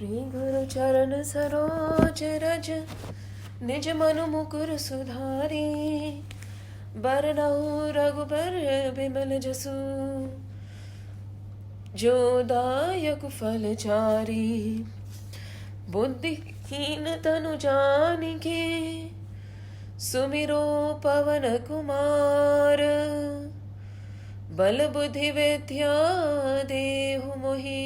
श्री गुरु चरण सरोज रज निज मनु मुकुर सुधारी। बरनउँ रघुबर बिमल जसु जो दायक फल चारी। बुद्धिहीन तनु जानिके सुमिरो पवन कुमार। बल बुद्धि विद्या देहु मोहि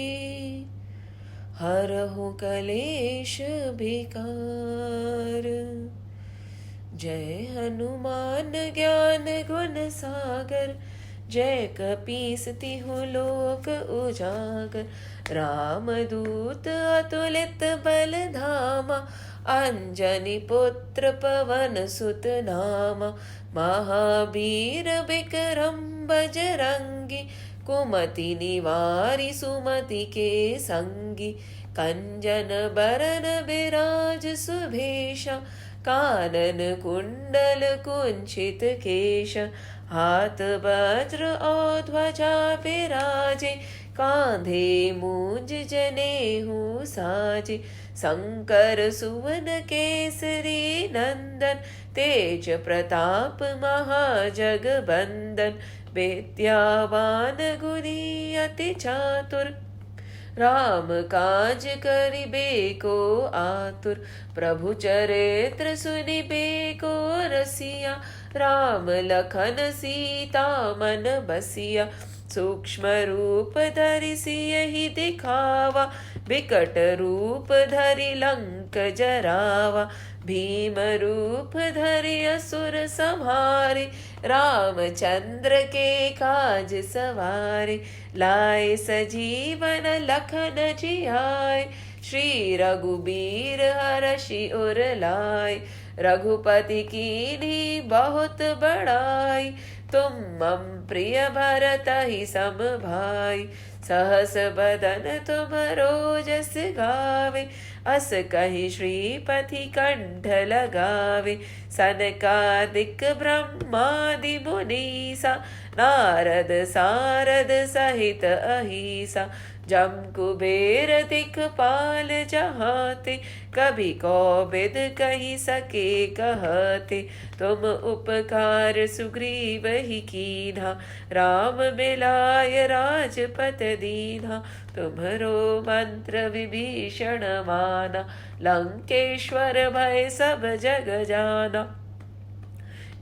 हरहु कलेश विकार। जय हनुमान ज्ञान गुण सागर जय कपीस तिहु लोक उजागर। रामदूत अतुलित बल धामा अंजनी पुत्र पवन सुत नामा। महावीर विक्रम बजरंगी कुमति निवारी सुमति के संगी। कंचन बरन बिराज सुभेशा कानन कुंडल कुंचित केश। हाथ वज्र और ध्वजा विराजे कांधे मूंज जनेऊ साजे। शंकर सुवन केसरी नंदन तेज प्रताप महाजगबंदन। विद्यावान गुणी अति चातुर राम काज करिबे को आतुर। प्रभु चरित्र सुनिबे को रसिया राम लखन सीता मन बसिया। सूक्ष्म रूप धरि सियहि दिखावा विकट रूप धरि लंक जरावा। भीम रूप धरि असुर संहारे रामचंद्र के काज सवारे। लाए सजीवन लखन जियाए श्री रघुबीर हरषि उर लाए। रघुपति कीन्ही बहुत बड़ाई तुम मम प्रिय भरतहि सम भाई। सहस बदन तुमरो जस गावे अस कहि श्रीपति कंठ लगावे। सनकादिक ब्रह्मादि मुनीसा नारद सारद सहित अहिसा। जम कुबेर दिखपाल जहाते कभी कौबिद कही सके कहते। तुम उपकार सुग्रीव ही कीन्हा राम मिलाय राजपत दीन्हा। तुम्हरो मंत्र विभीषण माना लंकेश्वर भय सब जग जाना।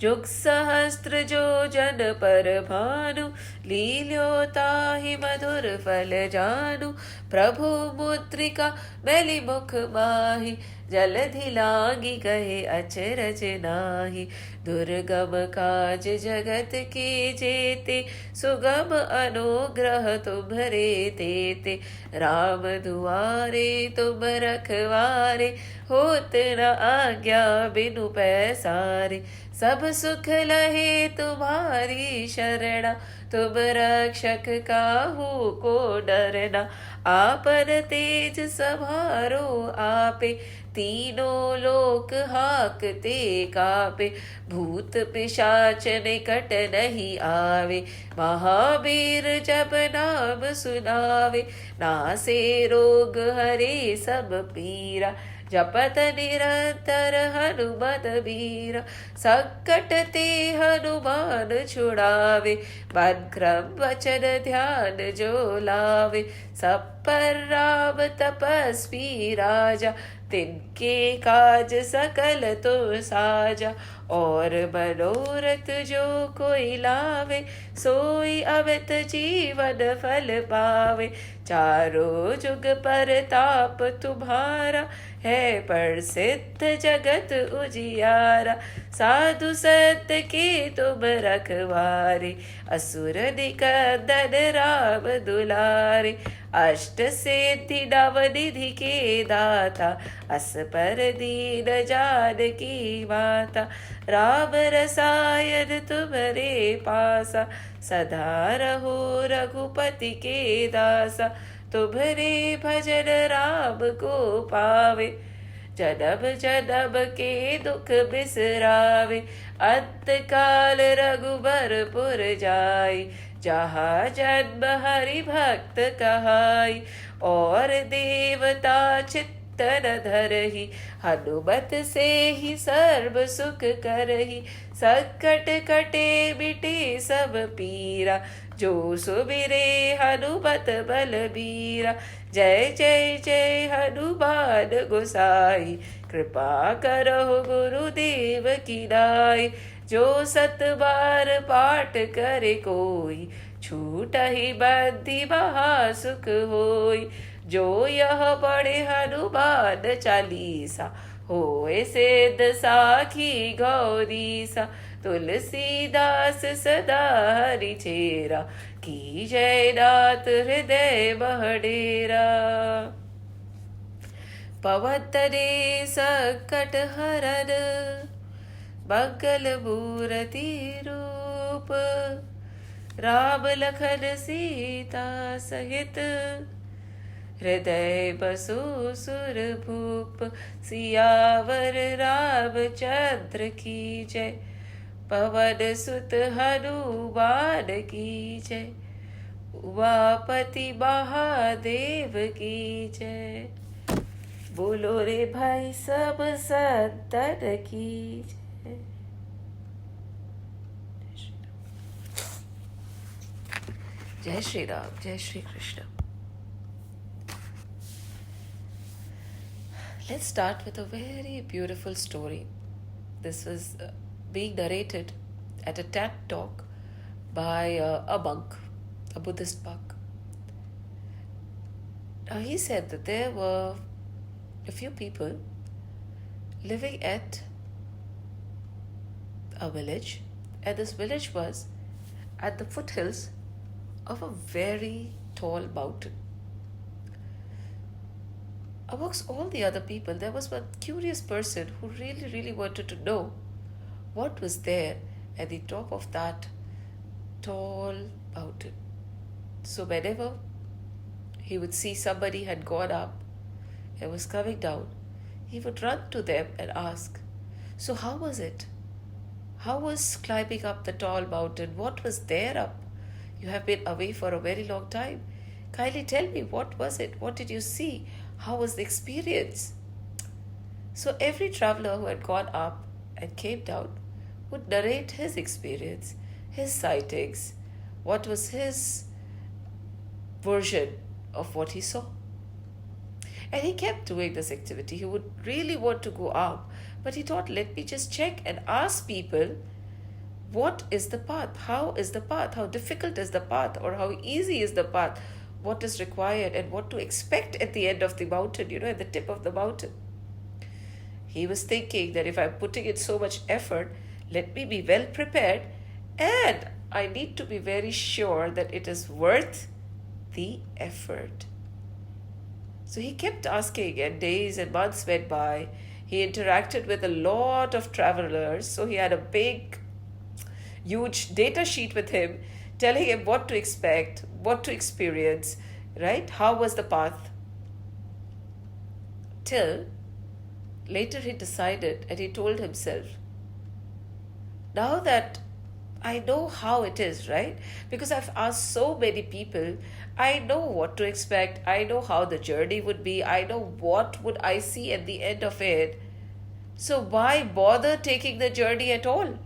जुग सहस्त्र जो जन पर भानु लील्योताहि मधुर फल जानु। प्रभु मुद्रिका मैली मुख माहि जलधि लागी गए अचरज नाहि। दुर्गम काज जगत के जेते सुगम अनुग्रह तुम्हरे तेते। राम दुआरे तुम रखवारे होत न आज्ञा बिनु पैसारे। सब सुख लहे तुम्हारी शरणा तुम रक्षक काहू को डरना। आपन तेज सभारो आपे तीनों लोक हाकते कापे। भूत पिशाच निकट नहीं आवे महावीर जब नाम सुनावे। नासे रोग हरे सब पीरा जपत निरंतर हनुमत बीरा। संकट ते हनुमान छुड़ावे मन क्रम वचन ध्यान जो लावे। सब पर राम तपस्वी राजा तिनके काज सकल तो साजा। और मनोरथ जो कोई लावे सोई अमित जीवन फल पावे। चारों जुग परताप तुम्हारा है प्रसिद्ध जगत उजियारा। साधु संत के तुम रखवारे असुर निकंदन राम दुलारे। अष्ट सिद्धि नव निधि के दाता अस पर दीन जानकी माता। राम रसायन तुम्हारे पासा सदा रहो रघुपति के दासा। तुम्हारे भजन राम को पावे जन्म जन्म के दुख बिसरावे। अंत काल रघुबर पुर जाई जहाँ जन्म हरि भक्त कहाई, और देवता चित्तन धरहि, हनुमत से ही सर्व सुख करहि, संकट कटे मिटे सब पीरा, जो सुमिरे हनुमत बलबीरा। जय जय जय हनुमान गोसाई, कृपा करहु गुरुदेव की नाई, जो सत बार पाठ करे कोई, छूटहि बंदी महा सुख होई, जो यह पढ़े हनुमान चालीसा, होए सिद्ध साखी गौरीसा, तुलसीदास सदा हरि चेरा, की जय नाथ हृदय महडेरा। पवन तनय संकट हरन, मंगल मूर्ति रूप, राम लखन सीता सहित, हृदय बसु सुर भूप, सियावर रामचंद्र की जय, पवन सुत हनुमान की जय, उमापति महादेव की जय। बोलो रे भाई सब संतन की जय। जय श्री राम, जय Shri Krishna. Let's start with a very beautiful story. This was being narrated at a TED talk by a monk, a Buddhist monk. Now he said that there were a few people living at a village, and this village was at the foothills of a very tall mountain. Amongst all the other people, there was one curious person who really wanted to know what was there at the top of that tall mountain. So whenever he would see somebody had gone up and was coming down, he would run to them and ask, so how was it? How was climbing up the tall mountain? What was there up? You have been away for a very long time. Kindly tell me, what was it? What did you see? How was the experience? So every traveler who had gone up and came down would narrate his experience, his sightings, what was his version of what he saw. And he kept doing this activity. He would really want to go up, but he thought, let me just check and ask people, what is the path? How is the path? How difficult is the path? Or how easy is the path? What is required and what to expect at the end of the mountain, at the tip of the mountain. He was thinking that if I'm putting in so much effort, let me be well prepared, and I need to be very sure that it is worth the effort. So he kept asking, and days and months went by. He interacted with a lot of travelers, so he had a big, huge data sheet with him, telling him what to expect, what to experience, right? How was the path? Till later he decided, and he told himself, now that I know how it is, right? Because I've asked so many people, I know what to expect, I know how the journey would be, I know what would I see at the end of it. So why bother taking the journey at all?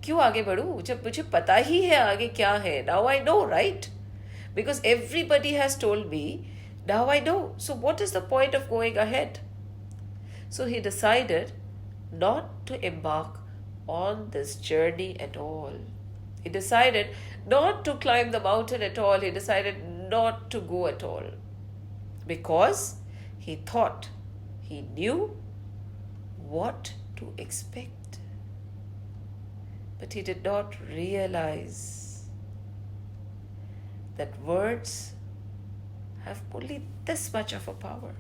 क्यों आगे बढ़ूं जब मुझे पता ही है आगे क्या है? Now I know, right? Because everybody has told me, now I know. So what is the point of going ahead? So he decided not to embark on this journey at all. He decided not to climb the mountain at all. He decided not to go at all. Because he thought he knew what to expect. But he did not realize that words have only this much of a power.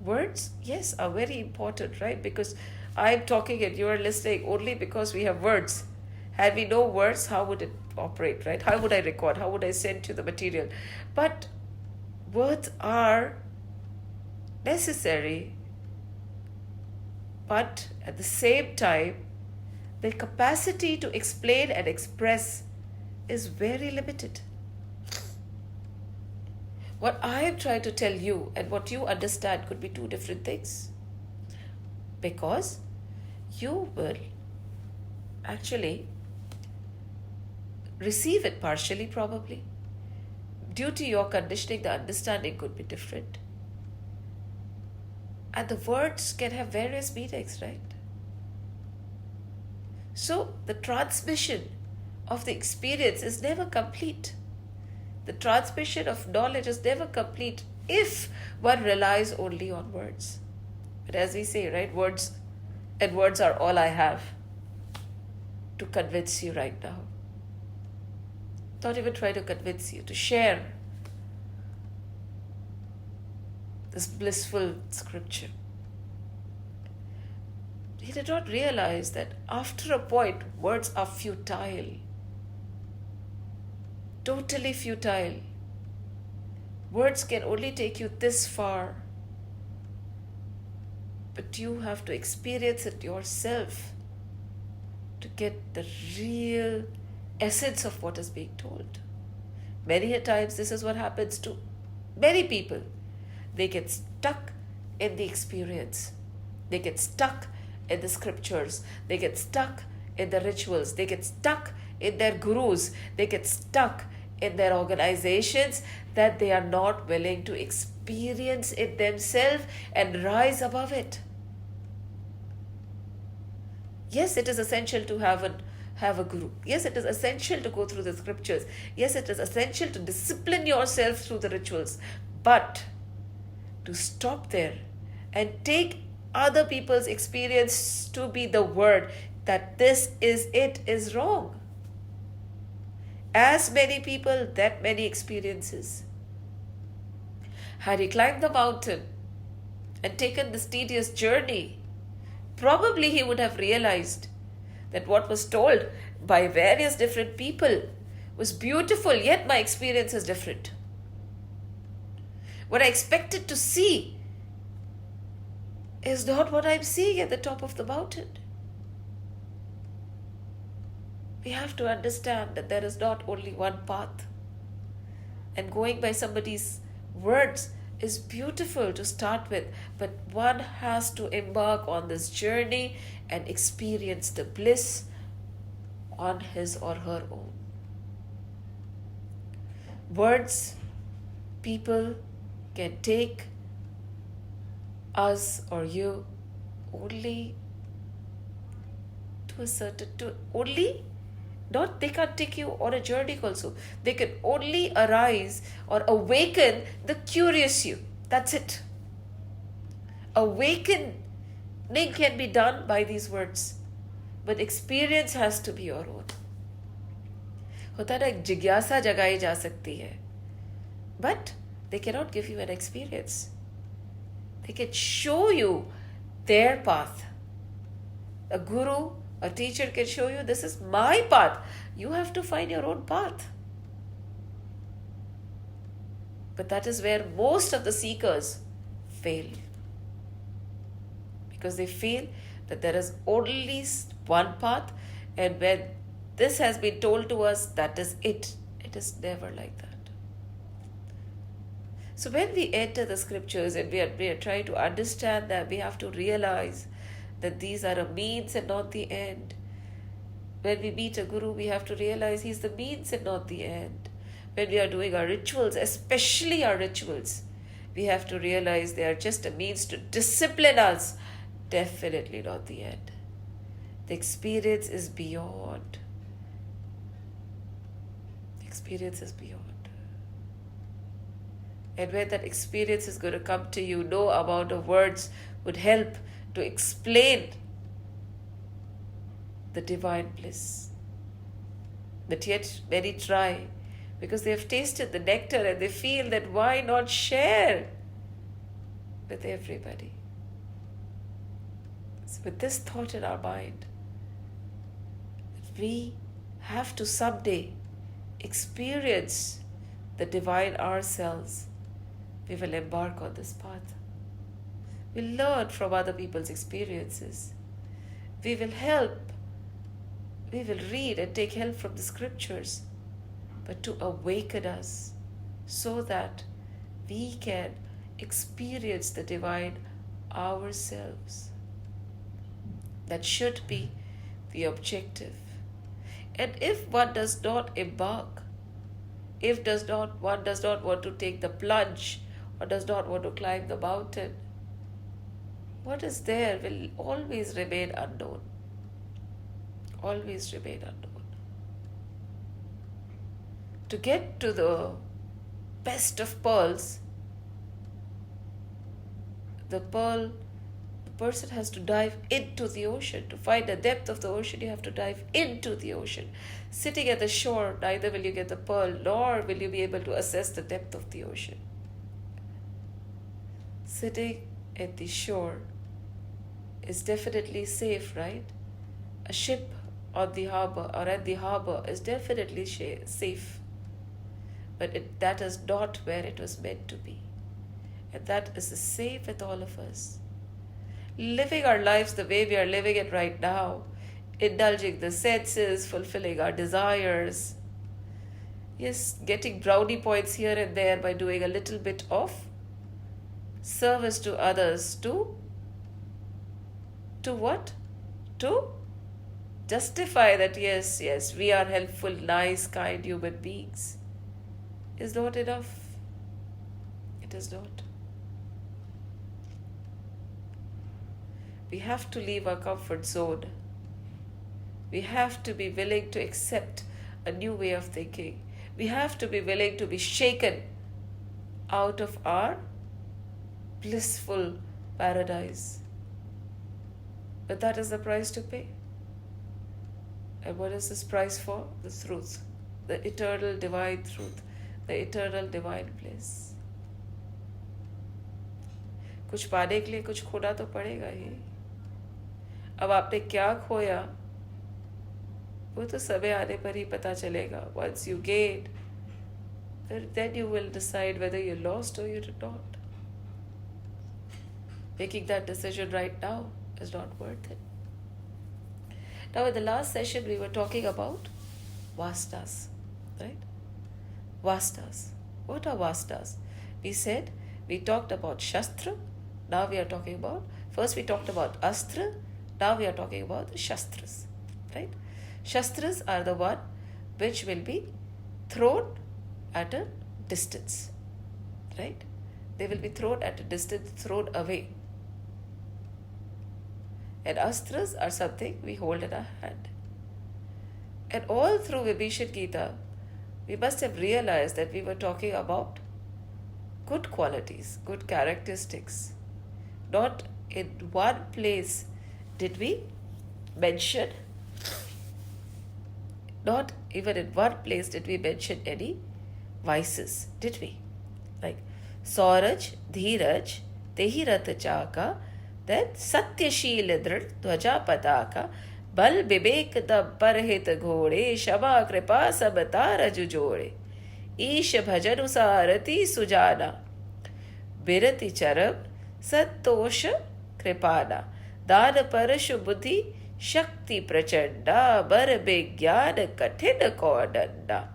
Words, yes, are very important, right? Because I'm talking and you are listening only because we have words. Had we no words, how would it operate, right? How would I record? How would I send you the material? But words are necessary, but at the same time, their capacity to explain and express is very limited. What I am trying to tell you and what you understand could be two different things. Because you will actually receive it partially, probably. Due to your conditioning, the understanding could be different. And the words can have various meanings, right? So the transmission of the experience is never complete. The transmission of knowledge is never complete if one relies only on words. But as we say, right, words are all I have to convince you right now. Don't even try to convince you to share this blissful scripture. He did not realize that after a point, words are futile. Totally futile. Words can only take you this far. But you have to experience it yourself to get the real essence of what is being told. Many a times this is what happens to many people. They get stuck in the experience. They get stuck in the scriptures. They get stuck in the rituals. They get stuck in their gurus. They get stuck in their organizations that they are not willing to experience it themselves and rise above it. Yes, it is essential to have a guru. Yes, it is essential to go through the scriptures. Yes, it is essential to discipline yourself through the rituals. But to stop there and take other people's experience to be the word that this is it is wrong. As many people, that many experiences. Had he climbed the mountain and taken this tedious journey, probably he would have realized that what was told by various different people was beautiful, yet my experience is different. What I expected to see is not what I'm seeing at the top of the mountain. We have to understand that there is not only one path. And going by somebody's words is beautiful to start with, but one has to embark on this journey and experience the bliss on his or her own. Words, people can take us or you only to a certain, they can't take you on a journey also. They can only arise or awaken the curious you. That's it. Awakening can be done by these words, but experience has to be your own. होता है ना, एक जिज्ञासा जगाई जा सकती है, but they cannot give you an experience. They can show you their path. A guru, a teacher can show you, this is my path. You have to find your own path. But that is where most of the seekers fail. Because they feel that there is only one path, and when this has been told to us, that is it. It is never like that. So when we enter the scriptures and we are trying to understand that, we have to realize that these are a means and not the end. When we meet a guru, we have to realize he's the means and not the end. When we are doing our rituals, especially our rituals, we have to realize they are just a means to discipline us, definitely not the end. The experience is beyond. The experience is beyond. And when that experience is going to come to you, no amount of words would help to explain the divine bliss. But yet many try because they have tasted the nectar and they feel that why not share with everybody. So with this thought in our mind, we have to someday experience the divine ourselves. We will embark on this path. We'll learn from other people's experiences. We will help We will read and take help from the scriptures, but to awaken us so that we can experience the divine ourselves. That should be the objective. And if one does not embark, one does not want to take the plunge or does not want to climb the mountain, what is there will always remain unknown. Always remain unknown. To get to the best of pearls, the person has to dive into the ocean. To find the depth of the ocean, you have to dive into the ocean. Sitting at the shore, neither will you get the pearl, nor will you be able to assess the depth of the ocean. Sitting at the shore is definitely safe, right? A ship on the harbor or at the harbor is definitely safe. But that is not where it was meant to be. And that is the same with all of us. Living our lives the way we are living it right now, indulging the senses, fulfilling our desires. Yes, getting brownie points here and there by doing a little bit of service to others. To what? To justify that yes, we are helpful, nice, kind human beings is not enough. It is not. We have to leave our comfort zone. We have to be willing to accept a new way of thinking. We have to be willing to be shaken out of our blissful paradise. But that is the price to pay. And what is this price for? The truth, the eternal divine truth, the eternal divine bliss. कुछ पाने के लिए कुछ खोना तो पड़ेगा ही. अब आपने क्या खोया वो तो समय आने पर ही पता चलेगा. Once you gain, then you will decide whether you lost or you did not. Making that decision right now is not worth it. Now, in the last session, we were talking about vastas, right? Vastas. What are vastas? We talked about shastra. Now we are talking about, first we talked about astra. Now we are talking about the shastras, right? Shastras are the one which will be thrown at a distance, right? They will be thrown at a distance, thrown away. And astras are something we hold in our hand. And all through Vibhishan Gita, we must have realized that we were talking about good qualities, good characteristics. Not in one place did we mention, not even in one place did we mention any vices, did we? Like Sauraj, Dheeraj, Tehi Rath Chaka, then Satyashil Drid, Dwaja Pataka, Bal Bibek the Parhit Ghode, Shama Kripa Sabatara Jujode, Ish Bhajanu Sarati Sujana, Birati Charab, Satosha Kripana, Dana Parashu Buddhi, Shakti Prachanda, Bar Begyan Katina Kodanda,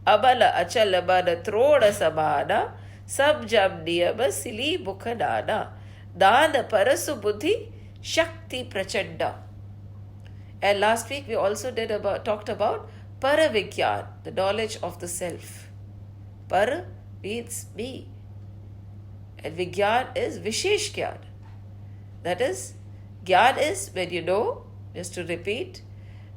Abala Achalabana Troda Samana, Sabjam Niyama Sili Bukhanana, Dana Parasu Buddhi, Shakti Prachanda. And last week we also talked about Paravigyan, the knowledge of the self. Para means me. And Vigyan is Vishesh Gyan. That is, Gyan is when you know, just to repeat,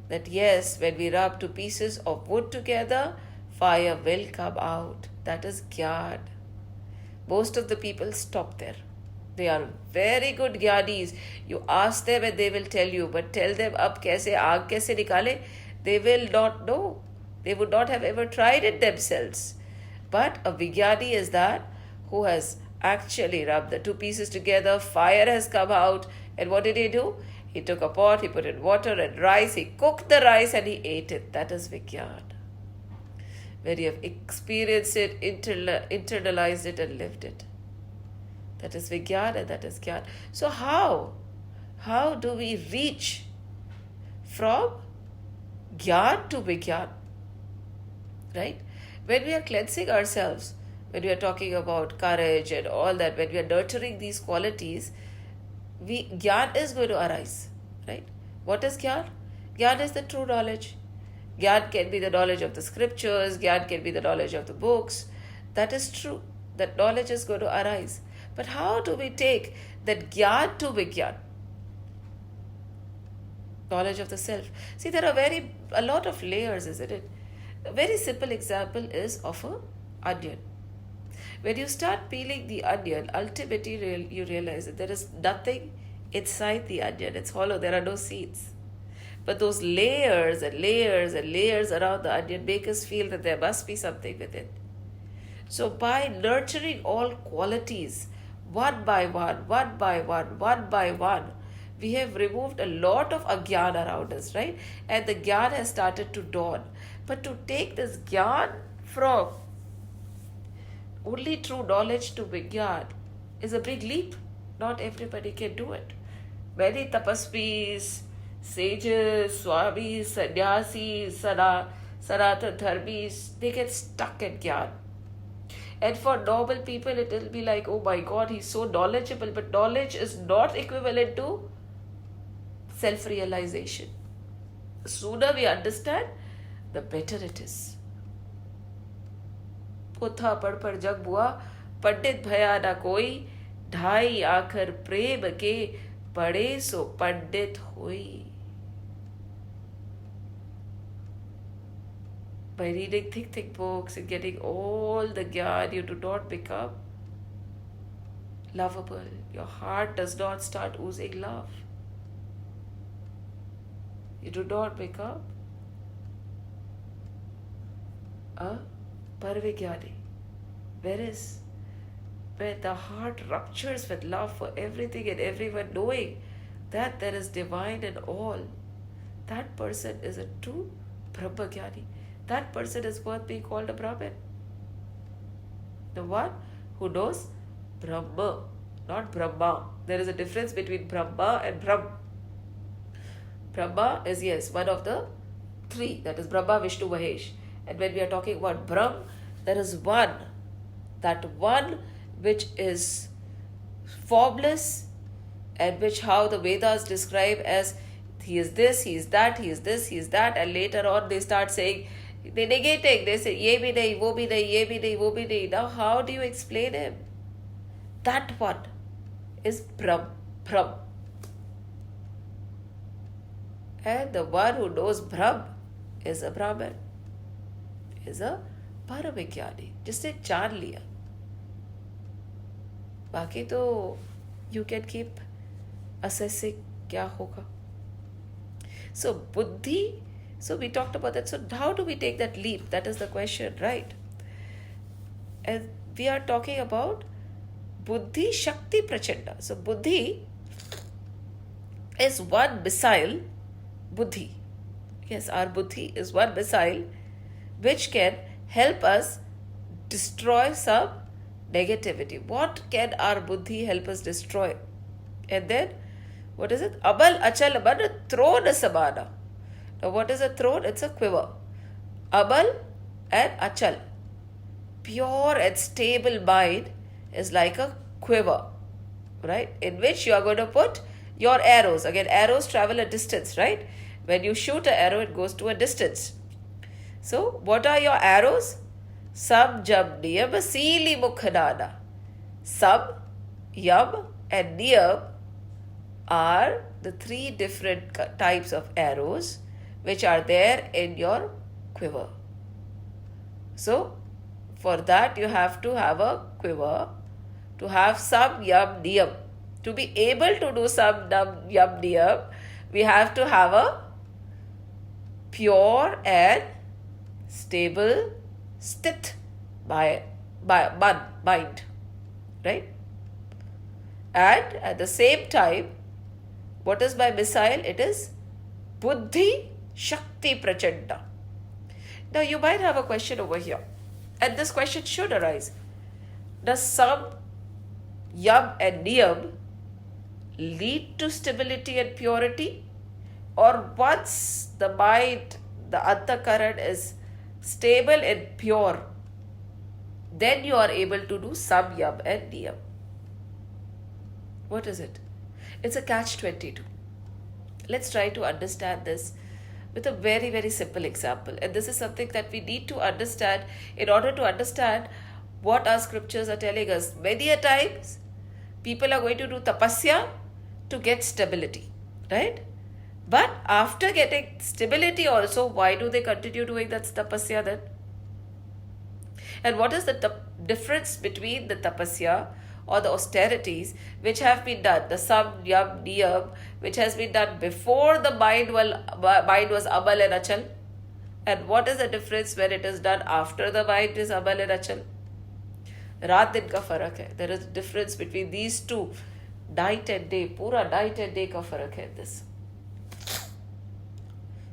that yes, when we rub two pieces of wood together, fire will come out. That is Gyan. Most of the people stop there. They are very good Gyanis. You ask them and they will tell you, but tell them ab kaise, aag kaise nikale, they will not know. They would not have ever tried it themselves. But a Vigyani is that who has actually rubbed the two pieces together, fire has come out, and what did he do? He took a pot, he put in water and rice, he cooked the rice and he ate it. That is Vigyan. Where you have experienced it, internalized it and lived it. That is Vigyan and that is Gyan. So how do we reach from Gyan to Vigyan, right? When we are cleansing ourselves, when we are talking about courage and all that, when we are nurturing these qualities, Gyan is going to arise, right? What is Gyan? Gyan is the true knowledge. Gyan can be the knowledge of the scriptures, Gyan can be the knowledge of the books. That is true. That knowledge is going to arise. But how do we take that Gyan to Vigyan? Knowledge of the self. See, there are a lot of layers, isn't it? A very simple example is of a onion. When you start peeling the onion, ultimately you realize that there is nothing inside the onion. It's hollow. There are no seeds. But those layers and layers and layers around the onion make us feel that there must be something within. So by nurturing all qualities, one by one, one by one, one by one, we have removed a lot of agyan around us, right? And the gyan has started to dawn. But to take this gyan from only true knowledge to Vigyan is a big leap. Not everybody can do it. Many tapasvis, sages, swamis, sannyasis, sanatana dharmis, they get stuck at Gyan. And for normal people, it will be like, oh my God, he's so knowledgeable. But knowledge is not equivalent to self-realization. The sooner we understand, the better it is. पोथा पढ़ पढ़ जग बुआ पंडित भया ना कोई ढाई आखर प्रेम के पढ़े सो पंडित होई. By reading thick books and getting all the gyan, you do not become lovable. Your heart does not start oozing love. You do not become a Paravigyani. Whereas when the heart ruptures with love for everything and everyone, knowing that there is divine in all, that person is a true Brahmagyani. That person is worth being called a Brahmin. The one who knows Brahma, not Brahma. There is a difference between Brahma and Brahm. Brahma is, yes, one of the three. That is Brahma, Vishnu, Mahesh. And when we are talking about Brahm, there is one. That one which is formless and which how the Vedas describe as he is this, he is that, he is this, he is that. And later on they start saying, they negating, they say, ye bhi nahi, wo bhi nahi, ye bhi nahi, wo bhi nahi. Now how do you explain him? That one is Brahm. And the one who knows Brahm is a Brahman, is a Paravigyani, जिसने जान लिया. बाकी तो you can keep assessing क्या होगा. So buddhi, so we talked about that. So how do we take that leap? That is the question, right? And we are talking about buddhi shakti prachanda. So buddhi is one missile. Buddhi, yes, our buddhi is one missile which can help us destroy some negativity. What can our buddhi help us destroy? And then, what is it? Abal achal man throne samana. Now, what is a throne? It's a quiver. Abal and achal. Pure and stable mind is like a quiver, right? In which you are going to put your arrows. Again, arrows travel a distance, right? When you shoot an arrow, it goes to a distance. So, what are your arrows? Sam, Jam, Niyam, Seeli, Mukhanana. Sam, Yam, and Niyam are the three different types of arrows which are there in your quiver. So, for that you have to have a quiver, to have Sam, Yam, Niyam. To be able to do Sam, Yam, Niyam, we have to have a pure and stable, sthit mind, right? And at the same time, what is my missile? It is buddhi shakti prachanda. Now you might have a question over here, and this question should arise. Does Sam, Yam and Niyam lead to stability and purity? Or once the mind, the antakaran is stable and pure, then you are able to do samyam and niyam. What is it? It's a catch-22. Let's try to understand this with a very, very simple example. And this is something that we need to understand in order to understand what our scriptures are telling us. Many a times, people are going to do tapasya to get stability, right? But after getting stability also, why do they continue doing that tapasya then? And what is the difference between the tapasya or the austerities which have been done, the samyam, niyam, which has been done before the mind was amal and achal? And what is the difference when it is done after the mind is amal and achal? Raat din ka farak hai. There is a difference between these two. Night and day. Pura night and day ka farak hai this.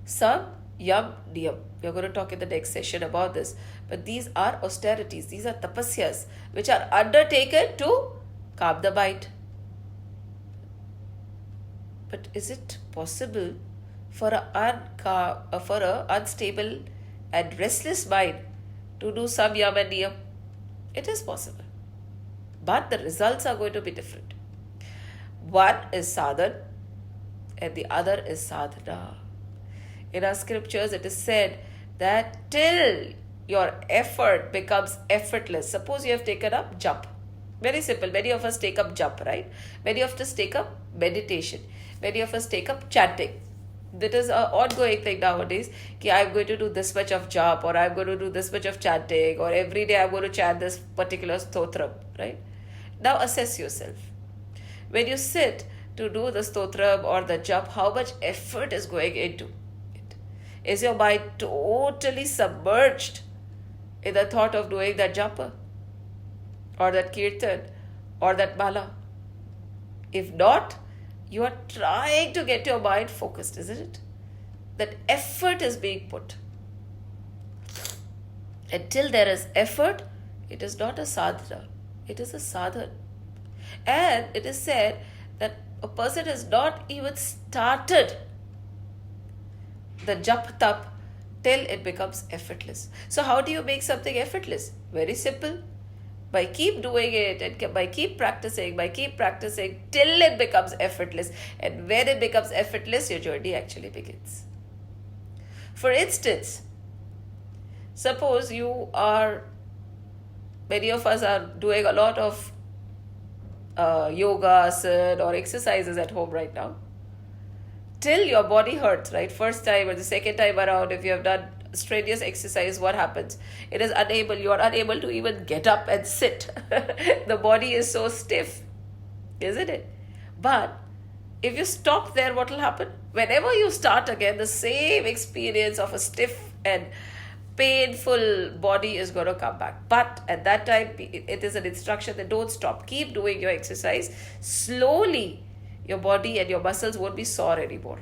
Samyam, niyam. We are going to talk in the next session about this. But these are austerities. These are tapasyas which are undertaken to calm the mind. But is it possible for a unstable and restless mind to do samyam and niyam? It is possible. But the results are going to be different. One is sadhan and the other is sadhana. In our scriptures, it is said that till your effort becomes effortless. Suppose you have taken up jump. Very simple. Many of us take up jump, right? Many of us take up meditation. Many of us take up chanting. That is an ongoing thing nowadays. Ki I'm going to do this much of jump, or I'm going to do this much of chanting, or every day I'm going to chant this particular stotram, right? Now assess yourself. When you sit to do the stotram or the jump, how much effort is going into it? Is your mind totally submerged in the thought of doing that japa or that kirtan or that mala? If not, you are trying to get your mind focused, isn't it? That effort is being put. Until there is effort, it is not a sadhana, it is a sadhan. And it is said that a person has not even started the jap tap till it becomes effortless. So how do you make something effortless? Very simple. By keep doing it and by keep practicing till it becomes effortless. And when it becomes effortless, your journey actually begins. For instance, suppose many of us are doing a lot of yoga, asana or exercises at home right now. Till your body hurts, right? First time or the second time around, if you have done strenuous exercise, what happens? You are unable to even get up and sit. The body is so stiff, isn't it? But if you stop there, what will happen? Whenever you start again, the same experience of a stiff and painful body is going to come back. But at that time, it is an instruction that don't stop. Keep doing your exercise. Slowly, your body and your muscles won't be sore anymore.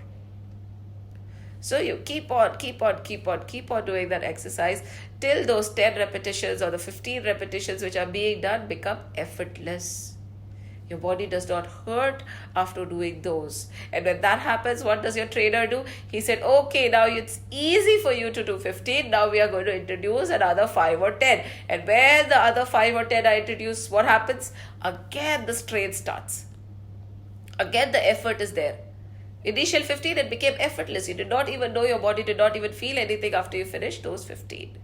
So you keep on doing that exercise till those 10 repetitions or the 15 repetitions which are being done become effortless. Your body does not hurt after doing those. And when that happens, what does your trainer do? He said, okay, now it's easy for you to do 15. Now we are going to introduce another 5 or 10. And when the other 5 or 10 are introduced, what happens? Again, the strain starts. Again, the effort is there. Initial 15, it became effortless. You did not even know, your body did not even feel anything after you finished those 15.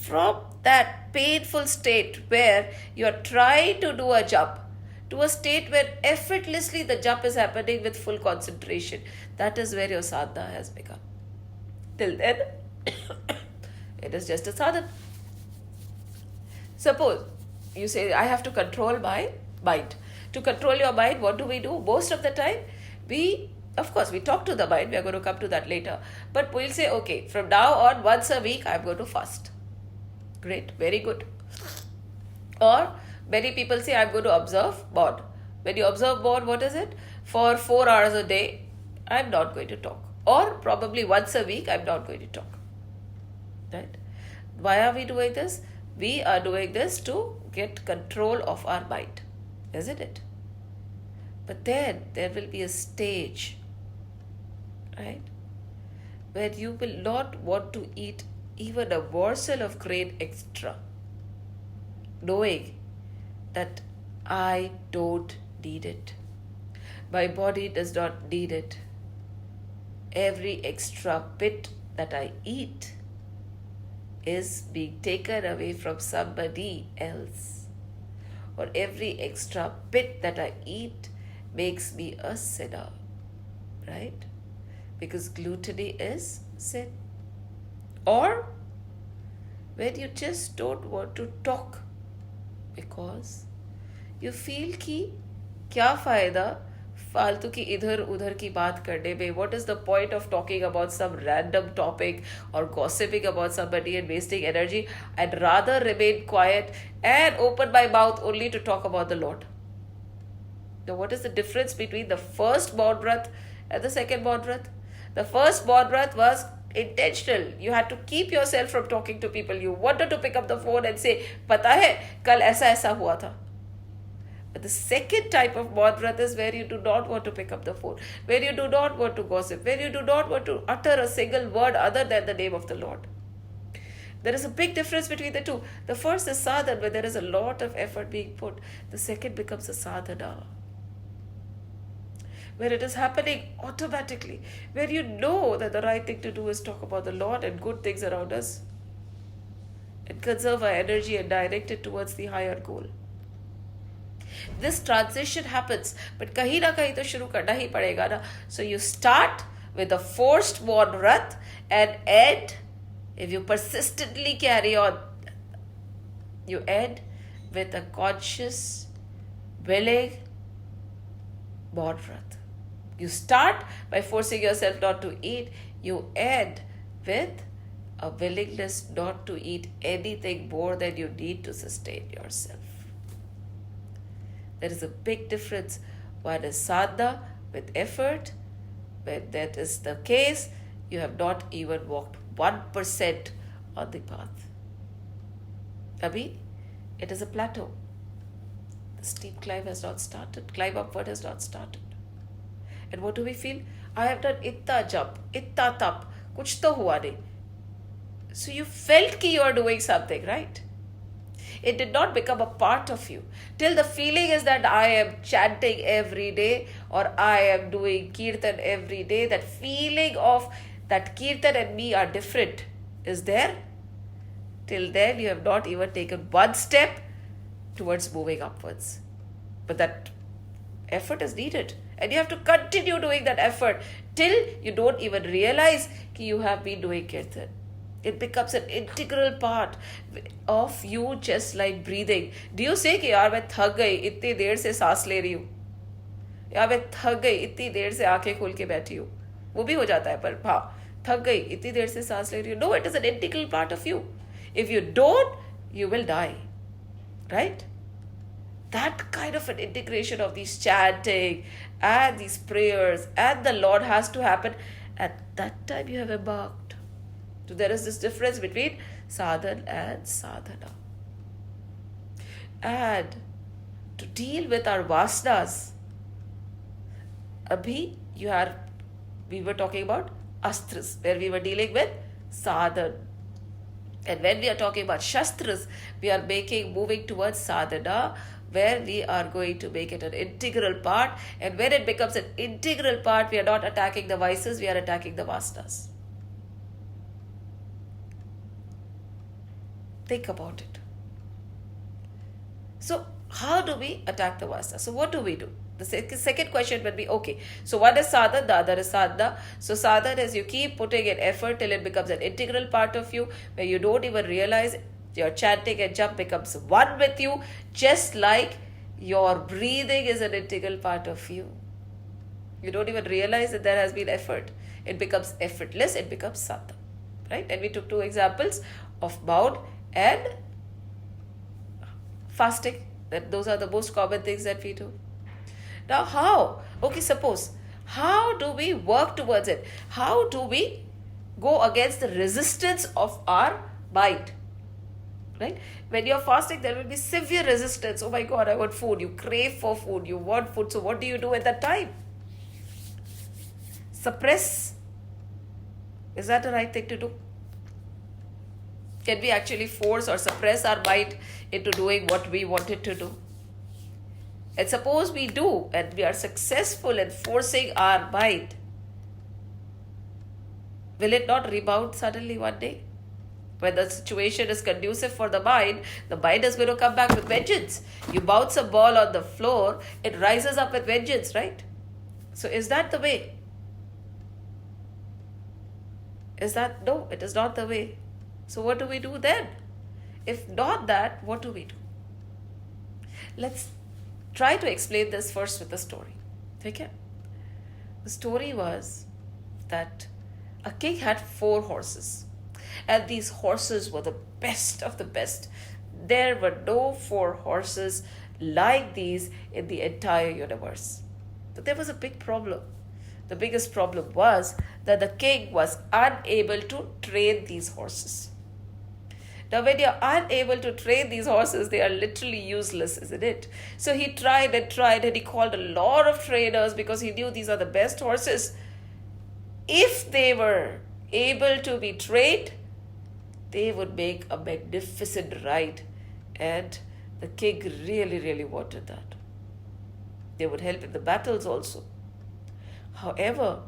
From that painful state where you are trying to do a jump to a state where effortlessly the jump is happening with full concentration, that is where your sadhana has begun. Till then, it is just a sadhana. Suppose you say, I have to control my mind. To control your mind, what do? Most of the time, we talk to the mind. We are going to come to that later. But we'll say, okay, from now on, once a week, I'm going to fast. Great, very good. Or many people say, I'm going to observe God. When you observe God, what is it? For 4 hours a day, I'm not going to talk. Or probably once a week, I'm not going to talk. Right? Why are we doing this? We are doing this to get control of our mind. Isn't it? But then there will be a stage, right, where you will not want to eat even a morsel of grain extra, knowing that I don't need it. My body does not need it. Every extra bit that I eat is being taken away from somebody else. Or every extra bit that I eat makes me a sinner, right? Because gluttony is sin. Or when you just don't want to talk because you feel कि क्या फ़ायदा फालतू की इधर उधर की बात करने में. What is the point of talking about some random topic or gossiping about somebody and wasting energy? I'd rather remain quiet and open my mouth only to talk about the Lord. Now, what is the difference between the first born breath and the second born breath? The first born breath was intentional. You had to keep yourself from talking to people. You wanted to pick up the phone and say, पता है कल ऐसा ऐसा हुआ था. But the second type of born breath is where you do not want to pick up the phone, where you do not want to gossip, where you do not want to utter a single word other than the name of the Lord. There is a big difference between the two. The first is sadhana, where there is a lot of effort being put. The second becomes a sadhana, where it is happening automatically, where you know that the right thing to do is talk about the Lord and good things around us and conserve our energy and direct it towards the higher goal. This transition happens, but kahin na kahin to shuru karna hi padega na. So you start with a forced born breath and end, if you persistently carry on, you end with a conscious, willing born breath. You start by forcing yourself not to eat. You end with a willingness not to eat anything more than you need to sustain yourself. There is a big difference. One is sadhana with effort. When that is the case, you have not even walked 1% on the path. Abhi, it is a plateau. The steep climb has not started. Climb upward has not started. And what do we feel? I have done itta jump, itta tap, kuch to hua nahi. So you felt ki you are doing something, right? It did not become a part of you. Till the feeling is that I am chanting every day or I am doing kirtan every day. That feeling of that kirtan and me are different is there. Till then you have not even taken one step towards moving upwards. But that effort is needed. And you have to continue doing that effort till you don't even realize that you have been doing kirtan. It becomes an integral part of you, just like breathing. Do you say कि यार मैं थक गई इतनी देर से सांस ले रही हूँ, यार मैं थक गई इतनी देर से आंखें खोल के बैठी हूँ? वो भी हो जाता है, पर हाँ, थक गई इतनी देर से सांस ले रही हूँ. No, it is an integral part of you. If you don't, you will die, right? That kind of an integration of these chanting and these prayers and the Lord has to happen. At that time you have embarked. So there is this difference between sadhana and sadhana. And to deal with our vasanas, we were talking about astras, where we were dealing with sadhana. And when we are talking about shastras, we are moving towards sadhana, where we are going to make it an integral part. And when it becomes an integral part, we are not attacking the vices, we are attacking the vasanas. Think about it. So, how do we attack the vasana? So, what do we do? The second question will be, okay, so one is sadhana, the other is sadhana. So, sadhana is you keep putting in effort till it becomes an integral part of you, where you don't even realize your chanting and jump becomes one with you, just like your breathing is an integral part of you. You don't even realize that there has been effort. It becomes effortless, it becomes sadhana, right? And we took two examples of bound and fasting. Those are the most common things that we do. Now how? Okay, suppose, how do we work towards it? How do we go against the resistance of our mind? Right? When you're fasting, there will be severe resistance. Oh my God, I want food. You crave for food. You want food. So what do you do at that time? Suppress Is that the right thing to do? Can we actually force or suppress our mind into doing what we wanted to do? And suppose we do, and we are successful in forcing our mind, will it not rebound suddenly one day? When the situation is conducive for the mind is going to come back with vengeance. You bounce a ball on the floor, it rises up with vengeance, right? So is that the way? No, it is not the way. So what do we do then? If not that, what do we do? Let's try to explain this first with a story. Okay? The story was that a king had 4 horses. And these horses were the best of the best. There were no 4 horses like these in the entire universe. But there was a big problem. The biggest problem was that the king was unable to train these horses. Now, when you're unable to train these horses, they are literally useless, isn't it? So he tried and he called a lot of trainers because he knew these are the best horses. If they were able to be trained, they would make a magnificent ride. And the king really, really wanted that. They would help in the battles also. However,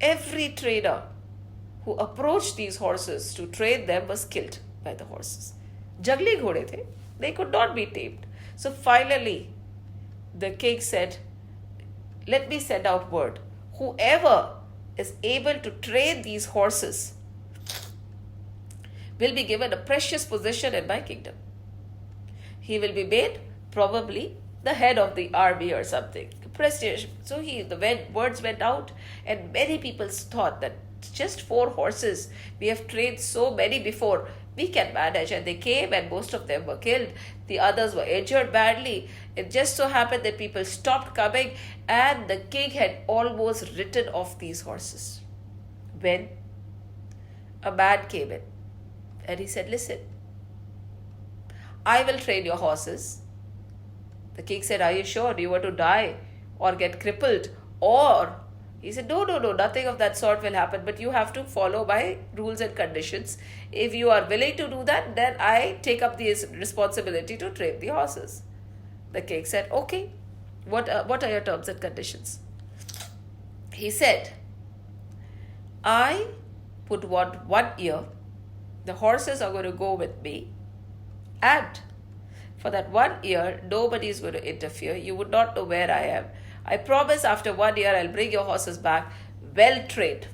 every trainer who approached these horses to train them was killed by the horses. Jagli ghode the, they could not be tamed. So finally, the king said, let me send out word. Whoever is able to train these horses will be given a precious position in my kingdom. He will be made probably the head of the army or something. Prestige. So the words went out, and many people thought that just 4 horses, we have trained so many before, we can manage. And they came and most of them were killed. The others were injured badly. It just so happened that people stopped coming and the king had almost written off these horses. When a man came in and he said, listen, I will train your horses. The king said, are you sure? Do you want to die or get crippled? Or he said, no, nothing of that sort will happen, but you have to follow my rules and conditions. If you are willing to do that, then I take up the responsibility to train the horses. The king said, okay, what are your terms and conditions? He said, I would want 1 year, the horses are going to go with me, and for that 1 year, nobody is going to interfere. You would not know where I am. I promise after 1 year, I'll bring your horses back well trained.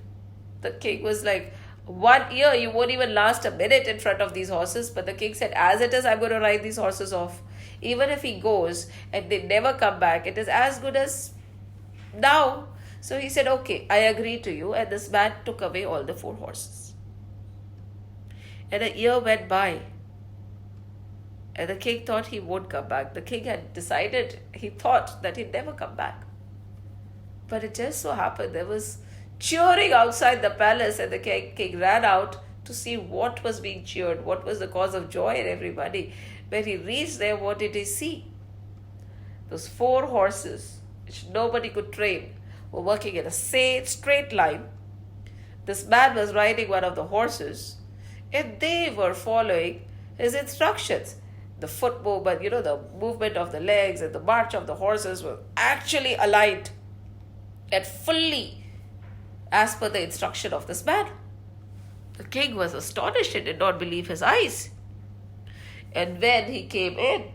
The king was like, 1 year, you won't even last a minute in front of these horses. But the king said, as it is, I'm going to ride these horses off. Even if he goes and they never come back, it is as good as now. So he said, okay, I agree to you. And this man took away all the 4 horses. And a year went by. And the king thought he won't come back. The king had decided, he thought that he'd never come back. But it just so happened there was cheering outside the palace, and the king ran out to see what was being cheered, what was the cause of joy in everybody. When he reached there, what did he see? Those 4 horses, which nobody could train, were working in a straight line. This man was riding one of the horses, and they were following his instructions. The foot movement, the movement of the legs and the march of the horses were actually aligned and fully as per the instruction of this man. The king was astonished and did not believe his eyes. And when he came in,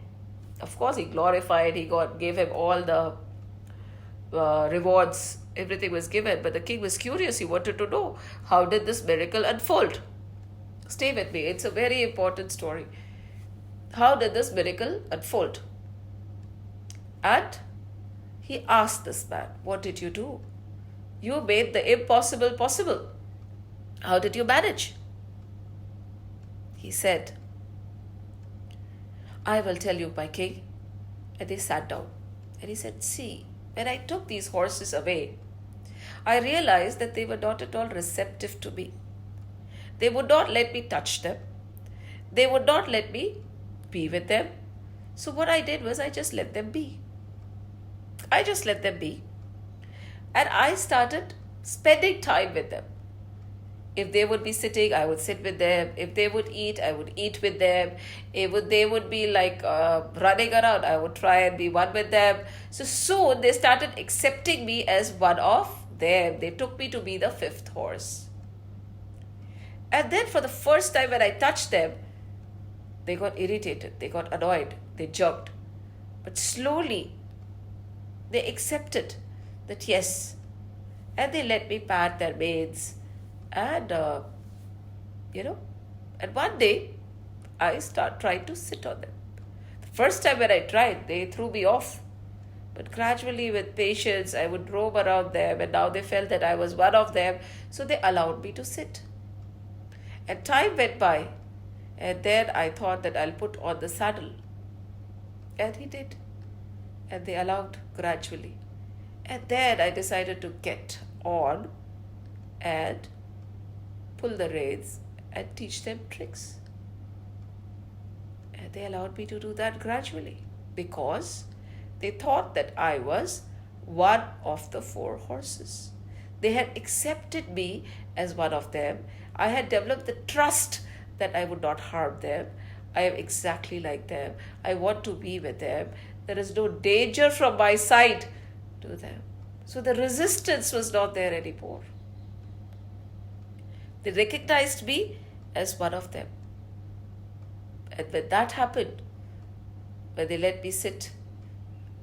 of course he glorified, gave him all the rewards, everything was given. But the king was curious, he wanted to know, how did this miracle unfold? Stay with me, it's a very important story. How did this miracle unfold? And he asked this man, what did you do? You made the impossible possible. How did you manage? He said, I will tell you, my king. And they sat down. And he said, see, when I took these horses away, I realized that they were not at all receptive to me. They would not let me touch them. They would not let me be with them. So what I did was I just let them be. And I started spending time with them. If they would be sitting, I would sit with them. If they would eat, I would eat with them. They would be like running around, I would try and be one with them. So soon they started accepting me as one of them. They took me to be the fifth horse. And then for the first time when I touched them, they got irritated, they got annoyed, they jerked. But slowly, they accepted that yes, and they let me pat their manes. And, and one day, I trying to sit on them. The first time when I tried, they threw me off. But gradually, with patience, I would roam around them, and now they felt that I was one of them, so they allowed me to sit. And time went by, and then I thought that I'll put on the saddle. And he did. And they allowed gradually. And then I decided to get on and pull the reins and teach them tricks. And they allowed me to do that gradually because they thought that I was one of the four horses. They had accepted me as one of them. I had developed the trust that I would not harm them. I am exactly like them. I want to be with them. There is no danger from my side to them. So the resistance was not there anymore. They recognized me as one of them. And when that happened, when they let me sit,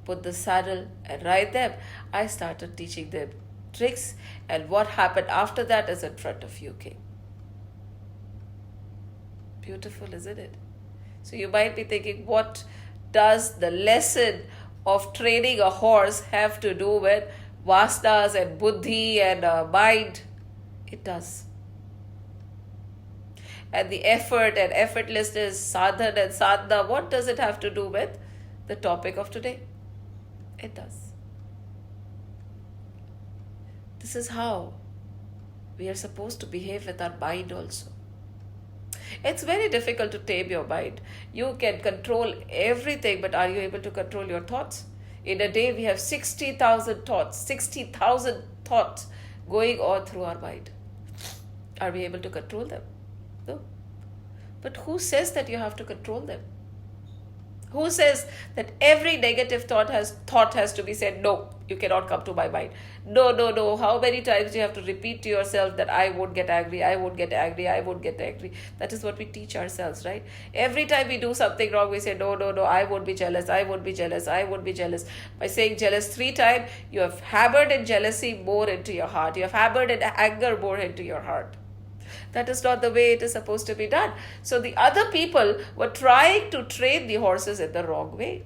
put the saddle and ride them, I started teaching them tricks. And what happened after that is in front of you, King. Beautiful, isn't it? So you might be thinking, what does the lesson of training a horse have to do with vasanas and buddhi and mind? It does. And the effort and effortlessness, sadhana and sadhana, what does it have to do with the topic of today? It does. This is how we are supposed to behave with our mind also. It's very difficult to tame your mind. You can control everything, but are you able to control your thoughts? In a day, we have 60,000 thoughts, 60,000 thoughts going on through our mind. Are we able to control them? No. But who says that you have to control them? Who says that every negative thought has to be said, no, you cannot come to my mind. No. How many times do you have to repeat to yourself that I won't get angry, I won't get angry, I won't get angry? That is what we teach ourselves, right? Every time we do something wrong, we say, no, I won't be jealous, I won't be jealous, I won't be jealous. By saying jealous 3 times, you have hammered in jealousy more into your heart. You have hammered in anger more into your heart. That is not the way it is supposed to be done. So the other people were trying to train the horses in the wrong way.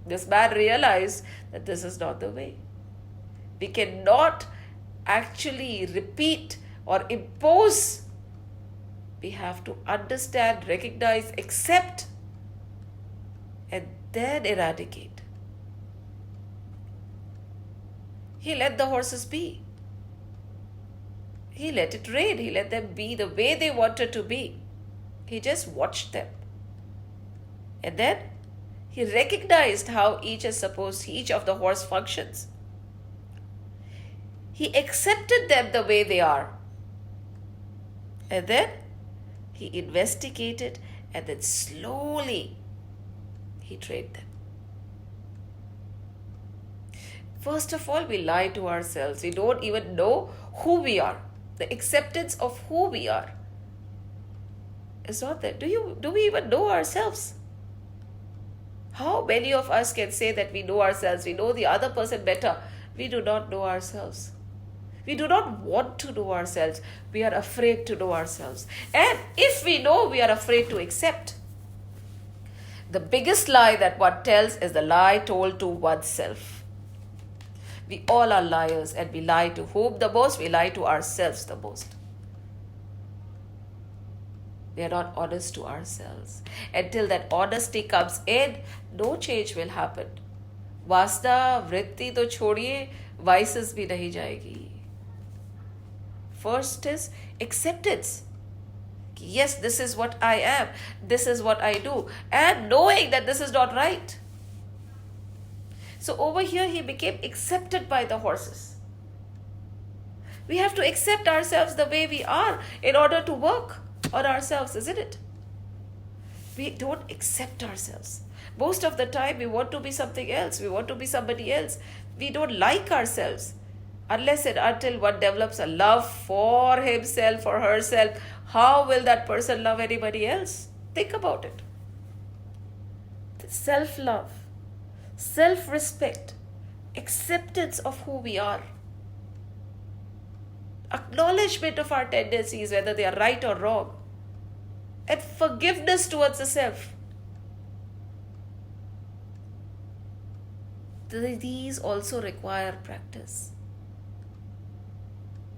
This man realized that this is not the way. We cannot actually repeat or impose. We have to understand, recognize, accept, and then eradicate. He let the horses be. He let it rain. He let them be the way they wanted to be. He just watched them. And then he recognized how each of the horse functions. He accepted them the way they are. And then he investigated and then slowly he trained them. First of all, we lie to ourselves. We don't even know who we are. The acceptance of who we are is not there. Do we even know ourselves? How many of us can say that we know ourselves? We know the other person better. We do not know ourselves. We do not want to know ourselves. We are afraid to know ourselves. And if we know, we are afraid to accept. The biggest lie that one tells is the lie told to oneself. We all are liars, and we lie to whom the most? We lie to ourselves the most. We are not honest to ourselves. Until that honesty comes in, no change will happen. Vasna, vritti to chhodiye, vices bhi nahi jayegi. First is acceptance. Yes, this is what I am. This is what I do. And knowing that this is not right. So over here, he became accepted by the horses. We have to accept ourselves the way we are in order to work on ourselves, isn't it? We don't accept ourselves. Most of the time, we want to be something else. We want to be somebody else. We don't like ourselves. Unless and until one develops a love for himself or herself, how will that person love anybody else? Think about it. Self-love, self-respect, acceptance of who we are, acknowledgement of our tendencies, whether they are right or wrong, and forgiveness towards the self. These also require practice.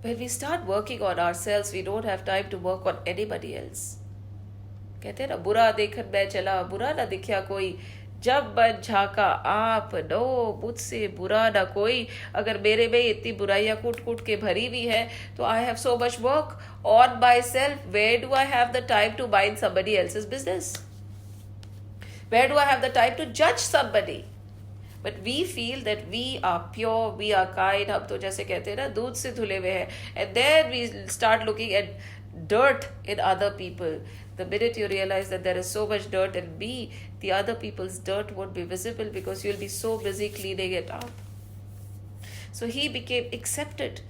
When we start working on ourselves, we don't have time to work on anybody else. कहते हैं ना, बुरा देखन मैं चला, बुरा ना दिखा कोई, जब मन झाका आप नो, मुझसे बुरा ना कोई. अगर मेरे में इतनी बुराइयां कूट कूट के भरी हुई है, तो I have so much work on myself. Where do I have the time to mind somebody else's business? Where do I have the time to judge somebody? But we feel that we are pure, we are kind. हम तो जैसे कहते हैं ना, दूध से धुले हुए हैं. And then we start looking at dirt in other people. The minute you realize that there is so much dirt in me, the other people's dirt won't be visible because you'll be so busy cleaning it up. So he became accepted.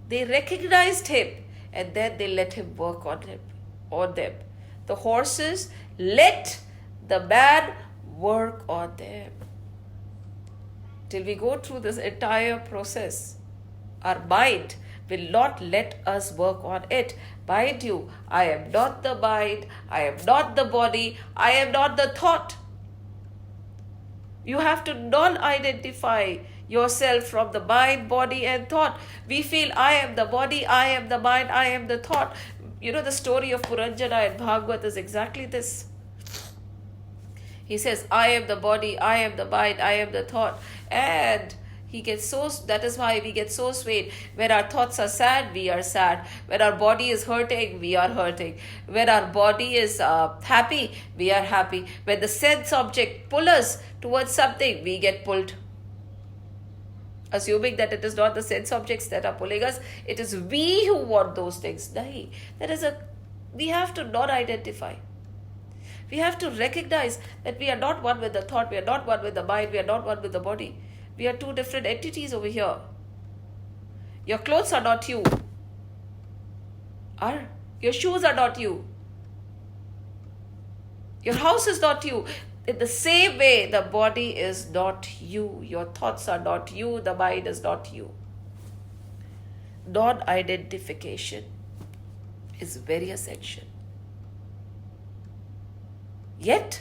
They recognized him and then they let him work on them. The horses let the man work on them. Till we go through this entire process, our mind will not let us work on it. Mind you, I am not the mind, I am not the body, I am not the thought. You have to non-identify yourself from the mind, body and thought. We feel I am the body, I am the mind, I am the thought. You know, the story of Puranjana and Bhagwat is exactly this. He says, I am the body, I am the mind, I am the thought. And that is why we get so swayed. When our thoughts are sad, we are sad. When our body is hurting, we are hurting. When our body is happy, we are happy. When the sense object pulls us towards something, we get pulled. Assuming that it is not the sense objects that are pulling us, it is we who want those things. Nahi. We have to not identify. We have to recognize that we are not one with the thought, we are not one with the mind, we are not one with the body. We are two different entities over here. Your clothes are not you. Your shoes are not you. Your house is not you. In the same way, the body is not you. Your thoughts are not you. The mind is not you. Non-identification is very essential. Yet,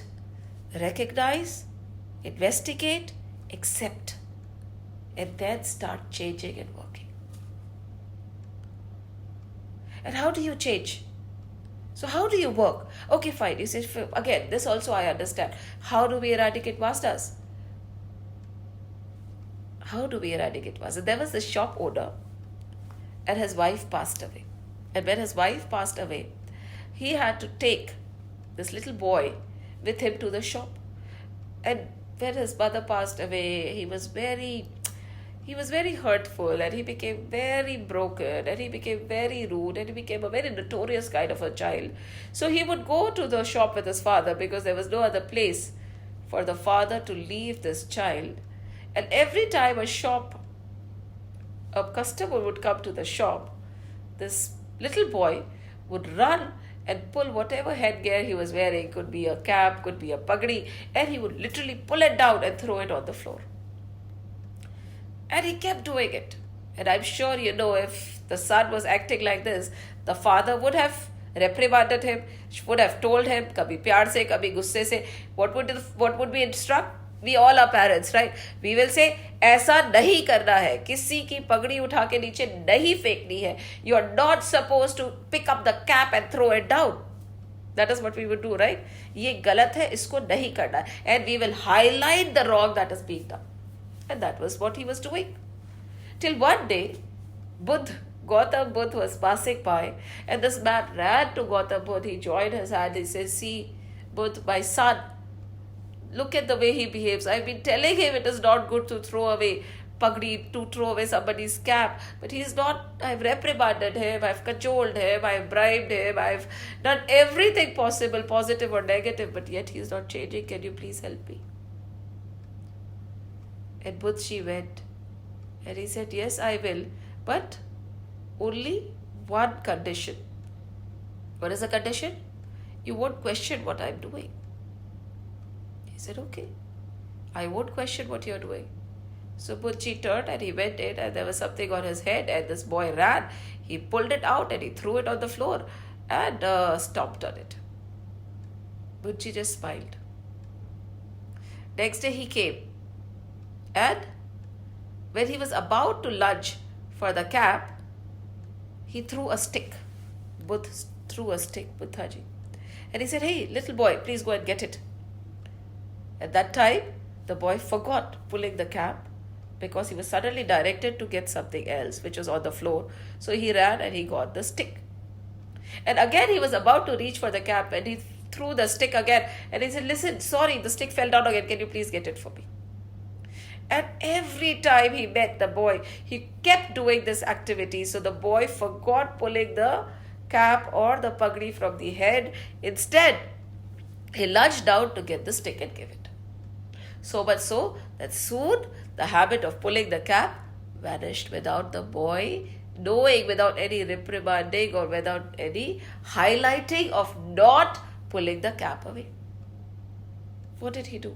recognize, investigate, accept, and then start changing and working. And how do you change? So how do you work? Okay, fine. You say, again, this also I understand. How do we eradicate vastas? How do we eradicate vastas? There was a shop owner and his wife passed away. And when his wife passed away, he had to take this little boy with him to the shop. And when his mother passed away, he was very hurtful, and he became very broken, and he became very rude, and he became a very notorious kind of a child. So he would go to the shop with his father because there was no other place for the father to leave this child. And every time a customer would come to the shop, this little boy would run and pull whatever headgear he was wearing, could be a cap, could be a pagdi, and he would literally pull it down and throw it on the floor. And he kept doing it. And I'm sure you know, if the son was acting like this, the father would have reprimanded him, would have told him, kabhi pyar se, kabhi gusse se. What would we instruct? We all are parents, right? We will say, ऐसा नहीं करना है, किसी की पगड़ी उठा के नीचे नहीं फेंकनी है. You are not supposed to pick up the cap and throw it down. That is what we would do, right? ये गलत है, इसको नहीं करना है. And we will highlight the wrong that is being done. And that was what he was doing. Till one day, Gautam Buddha was passing by, and this man ran to Gautam Buddha. He joined his hand. He said, see, Buddha, my son, look at the way he behaves. I've been telling him it is not good to throw away pagdi to throw away somebody's cap, but he's not. I've reprimanded him, I've cajoled him, I've bribed him, I've done everything possible, positive or negative, but yet he's not changing. Can you please help me? And Budji went and he said, yes, I will, but only one condition. What is the condition? You won't question what I'm doing. He said, okay, I won't question what you're doing. So Budji turned and he went in, and there was something on his head, and this boy ran. He pulled it out and he threw it on the floor and stomped on it. Budji just smiled. Next day he came, and when he was about to lunge for the cap, he threw a stick. Buddha threw a stick, Buddhaji. And he said, hey, little boy, please go and get it. At that time, the boy forgot pulling the cap because he was suddenly directed to get something else, which was on the floor. So he ran and he got the stick. And again, he was about to reach for the cap, and he threw the stick again. And he said, listen, sorry, the stick fell down again. Can you please get it for me? And every time he met the boy, he kept doing this activity. So the boy forgot pulling the cap or the pagdi from the head. Instead, he lunged down to get the stick and give it. So much so that soon the habit of pulling the cap vanished without the boy knowing, without any reprimanding or without any highlighting of not pulling the cap away. What did he do?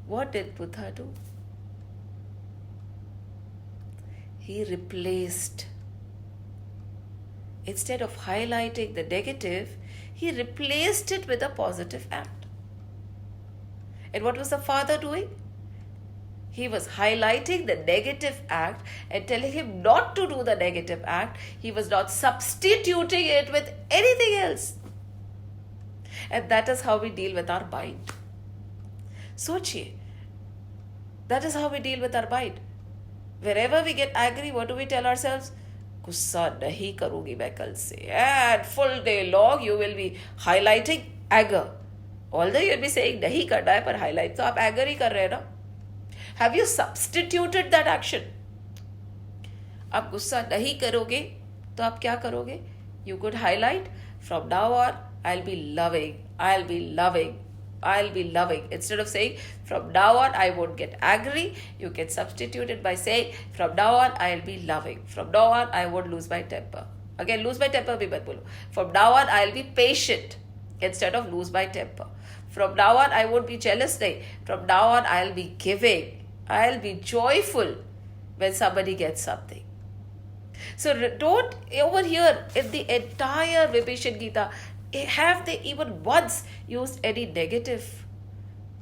What did Buddha do? He replaced. Instead of highlighting the negative, he replaced it with a positive act. And what was the father doing? He was highlighting the negative act and telling him not to do the negative act. He was not substituting it with anything else. And that is how we deal with our mind. Sochiye. That is how we deal with our mind. Wherever we get angry, what do we tell ourselves? Gussa nahi karungi main kal se. And full day long you will be highlighting anger. Although you will be saying nahi karna hai, par highlight to aap anger hi kar rahe na. Have you substituted that action? आप गुस्सा नहीं करोगे तो आप क्या करोगे? You could highlight, from now on I'll be loving, I'll be loving, I'll be loving. Instead of saying from now on I won't get angry, you can substitute it by saying from now on I'll be loving, from now on I won't lose my temper. Again, lose my temper bhi mat bolo. From now on I'll be patient instead of lose my temper. From now on I won't be jealous. From now on I'll be giving, I'll be joyful when somebody gets something. So don't, over here in the entire Vibhishan Gita, have they even once used any negative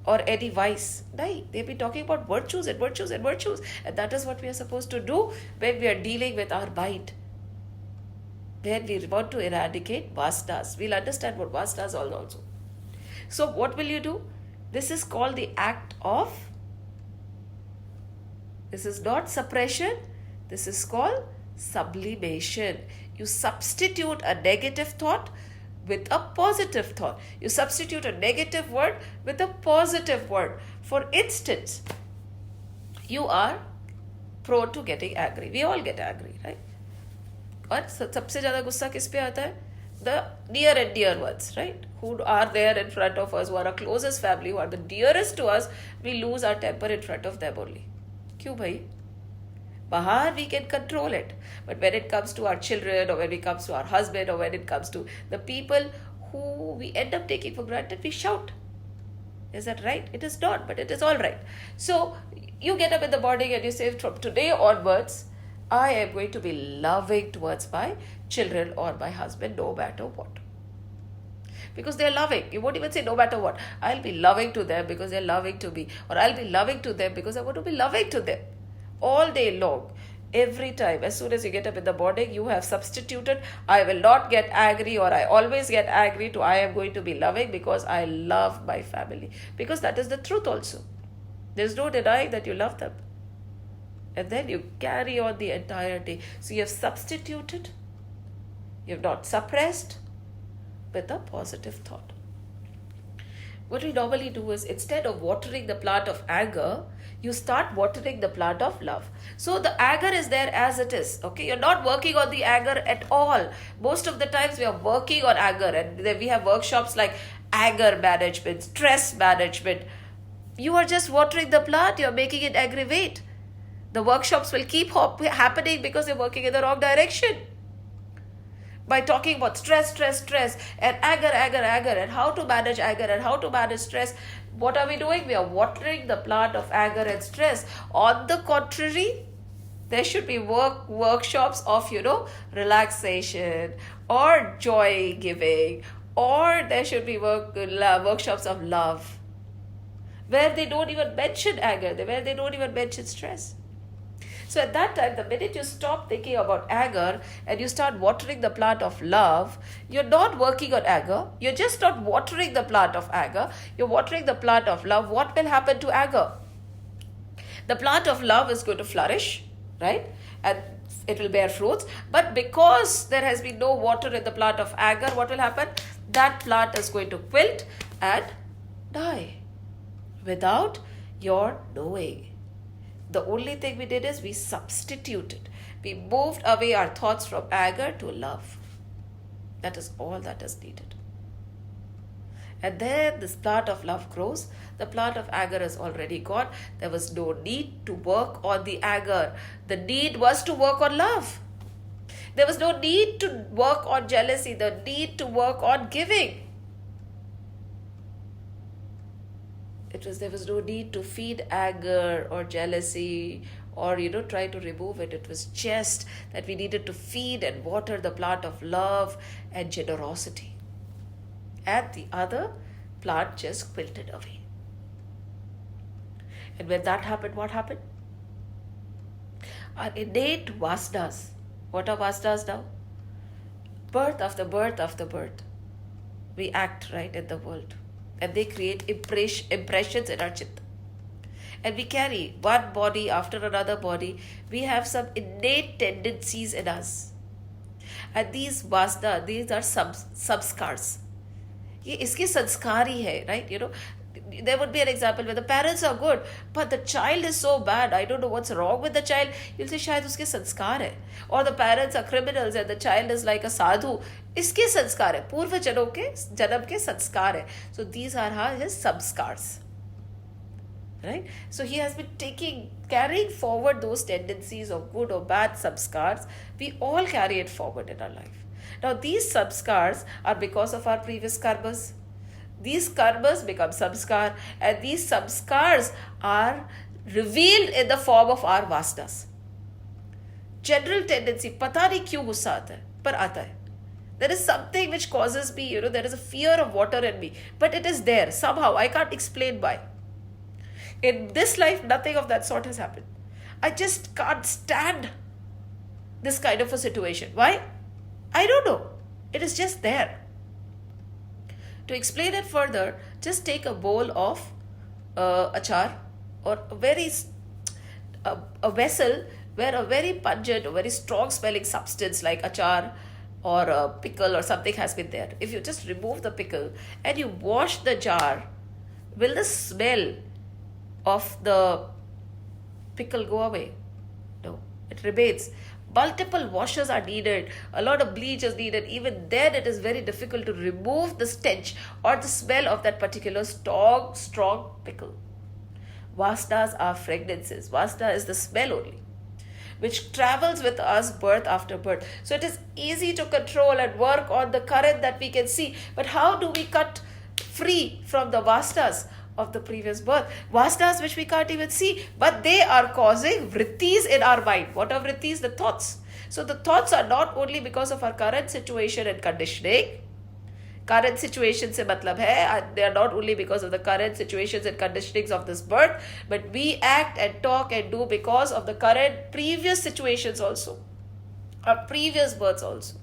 or any vice? No, they've been talking about virtues and virtues and virtues. And that is what we are supposed to do when we are dealing with our mind. When we want to eradicate vasanas. We'll understand what vasanas are also. So what will you do? This is called the act of, this is not suppression, this is called sublimation. You substitute a negative thought with a positive thought. You substitute a negative word with a positive word. For instance, you are prone to getting angry. We all get angry, right? और सबसे ज़्यादा गुस्सा किस पे आता है? The near and dear ones, right? Who are there in front of us, who are our closest family, who are the dearest to us, we lose our temper in front of them only. क्यों भाई? Bahar we can control it. But when it comes to our children, or when it comes to our husband, or when it comes to the people who we end up taking for granted, we shout. Is that right? It is not, but it is all right. So you get up in the morning and you say, from today onwards, I am going to be loving towards my children or my husband no matter what. Because they are loving. You won't even say no matter what. I'll be loving to them because they are loving to me. Or I'll be loving to them because I want to be loving to them. All day long, every time, as soon as you get up in the morning, you have substituted I will not get angry, or I always get angry, to I am going to be loving because I love my family. Because that is the truth also. There's no denying that you love them. And then you carry on the entire day. So you have substituted, you have not suppressed with a positive thought. What we normally do is, instead of watering the plant of anger, you start watering the plant of love. So the anger is there as it is. Okay, you're not working on the anger at all. Most of the times we are working on anger, and then we have workshops like anger management, stress management. You are just watering the plant, you're making it aggravate. The workshops will keep happening because you're working in the wrong direction. By talking about stress, and anger, and how to manage anger and how to manage stress, what are we doing? We are watering the plant of anger and stress. On the contrary, there should be workshops of, relaxation or joy giving, or there should be workshops of love, where they don't even mention anger, where they don't even mention stress. So at that time, the minute you stop thinking about anger and you start watering the plant of love, you're not working on anger. You're just not watering the plant of anger. You're watering the plant of love. What will happen to anger? The plant of love is going to flourish, right? And it will bear fruits. But because there has been no water in the plant of anger, what will happen? That plant is going to wilt and die without your knowing. The only thing we did is we substituted. We moved away our thoughts from anger to love. That is all that is needed. And then this plant of love grows. The plant of anger is already gone. There was no need to work on the anger. The need was to work on love. There was no need to work on jealousy. The need to work on giving. There was no need to feed anger or jealousy or, try to remove it. It was just that we needed to feed and water the plant of love and generosity. And the other plant just wilted away. And when that happened, what happened? Our innate vasanas. What are vasanas now? Birth after birth after birth. We act right in the world. And they create impressions in our chitta. And we carry one body after another body. We have some innate tendencies in us. And these vasana, these are samskars. ये इसके संस्कार ही है, right? There would be an example where the parents are good, but the child is so bad. I don't know what's wrong with the child. You'll say, शायद उसके संस्कार है. Or the parents are criminals and the child is like a sadhu. इसके संस्कार है. पूर्व जन्म के संस्कार है. So these are his samskars. Right? So he has been carrying forward those tendencies of good or bad samskars. We all carry it forward in our life. Now these samskars are because of our previous karmas. These karmas become samskar, and these samskars are revealed in the form of our vasanas. General tendency, pata nahi kyun gussa aata hai, par aata hai. There is something which causes me, there is a fear of water in me, but it is there somehow. I can't explain why. In this life, nothing of that sort has happened. I just can't stand this kind of a situation. Why? I don't know. It is just there. To explain it further, just take a bowl of achar or a vessel where a very pungent or very strong smelling substance like achar or a pickle or something has been there. If you just remove the pickle and you wash the jar, will the smell of the pickle go away? No, it remains. Multiple washes are needed. A lot of bleach is needed. Even then, it is very difficult to remove the stench or the smell of that particular strong pickle. Vasanas are fragrances. Vasana is the smell only, which travels with us birth after birth. So it is easy to control and work on the current that we can see. But how do we cut free from the vasanas of the previous birth? Vasanas which we can't even see, but they are causing vrittis in our mind. What are vrittis? The thoughts. So the thoughts are not only because of our current situation and conditioning. Current situation se matlab hai, they are not only because of the current situations and conditionings of this birth, but we act and talk and do because of the current previous situations also, our previous births also.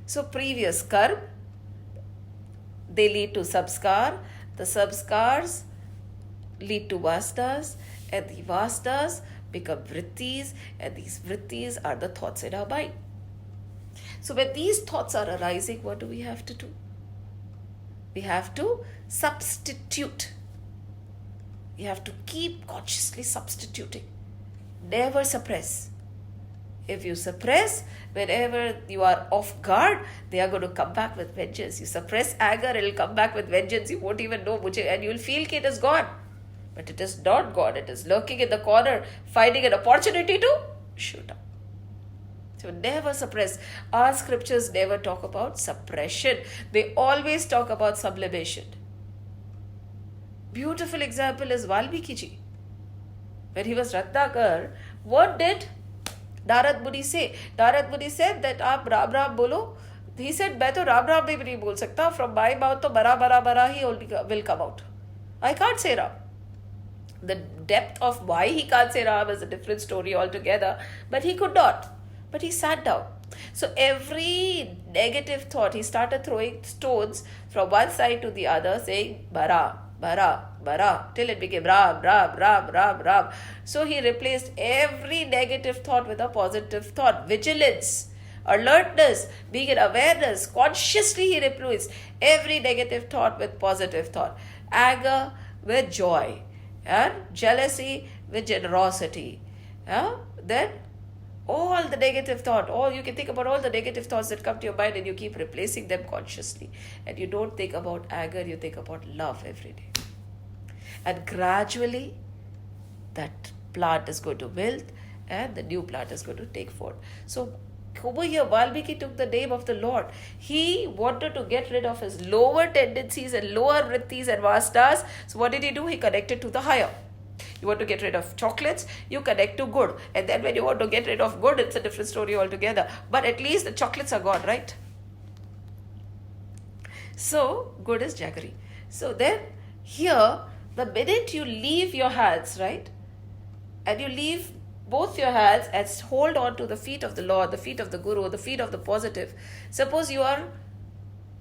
So previous karma, they lead to samskar. The samskars lead to vasanas, and the vasanas become vrittis, and these vrittis are the thoughts in our mind. So when these thoughts are arising, what do we have to do? We have to substitute. You have to keep consciously substituting. Never suppress. If you suppress, whenever you are off guard, they are going to come back with vengeance. You suppress anger, it will come back with vengeance. You won't even know, and you will feel it is gone. But it is not gone. It is lurking in the corner, finding an opportunity to shoot up. So never suppress. Our scriptures never talk about suppression. They always talk about sublimation. Beautiful example is Valmiki ji. When he was Ratnakar, what did Narad Muni say? Narad Muni said that aap Ram Ram bolo. He said, मैं तो राम राम भी नहीं बोल सकता. From my mouth तो bara bara bara he will come out. I can't say Ram. The depth of why he can't say Ram is a different story altogether. But he could not. But he sat down. So every negative thought, he started throwing stones from one side to the other, saying bara, bara, bara, till it became Ram, Ram, Ram, Ram, Ram. So he replaced every negative thought with a positive thought. Vigilance, alertness, being in awareness. Consciously he replaced every negative thought with positive thought. Anger with joy. And jealousy with generosity. Then all the negative thought, you can think about all the negative thoughts that come to your mind and you keep replacing them consciously. And you don't think about anger, you think about love every day. And gradually, that plant is going to wilt and the new plant is going to take forth. So over here, Valmiki took the name of the Lord. He wanted to get rid of his lower tendencies and lower vrittis and vasanas. So what did he do? He connected to the higher. You want to get rid of chocolates, you connect to good. And then when you want to get rid of good, it's a different story altogether. But at least the chocolates are gone, right? So, good is jaggery. So then, here, the minute you leave your hands, right? And you leave both your hands and hold on to the feet of the Lord, the feet of the Guru, the feet of the positive. Suppose you are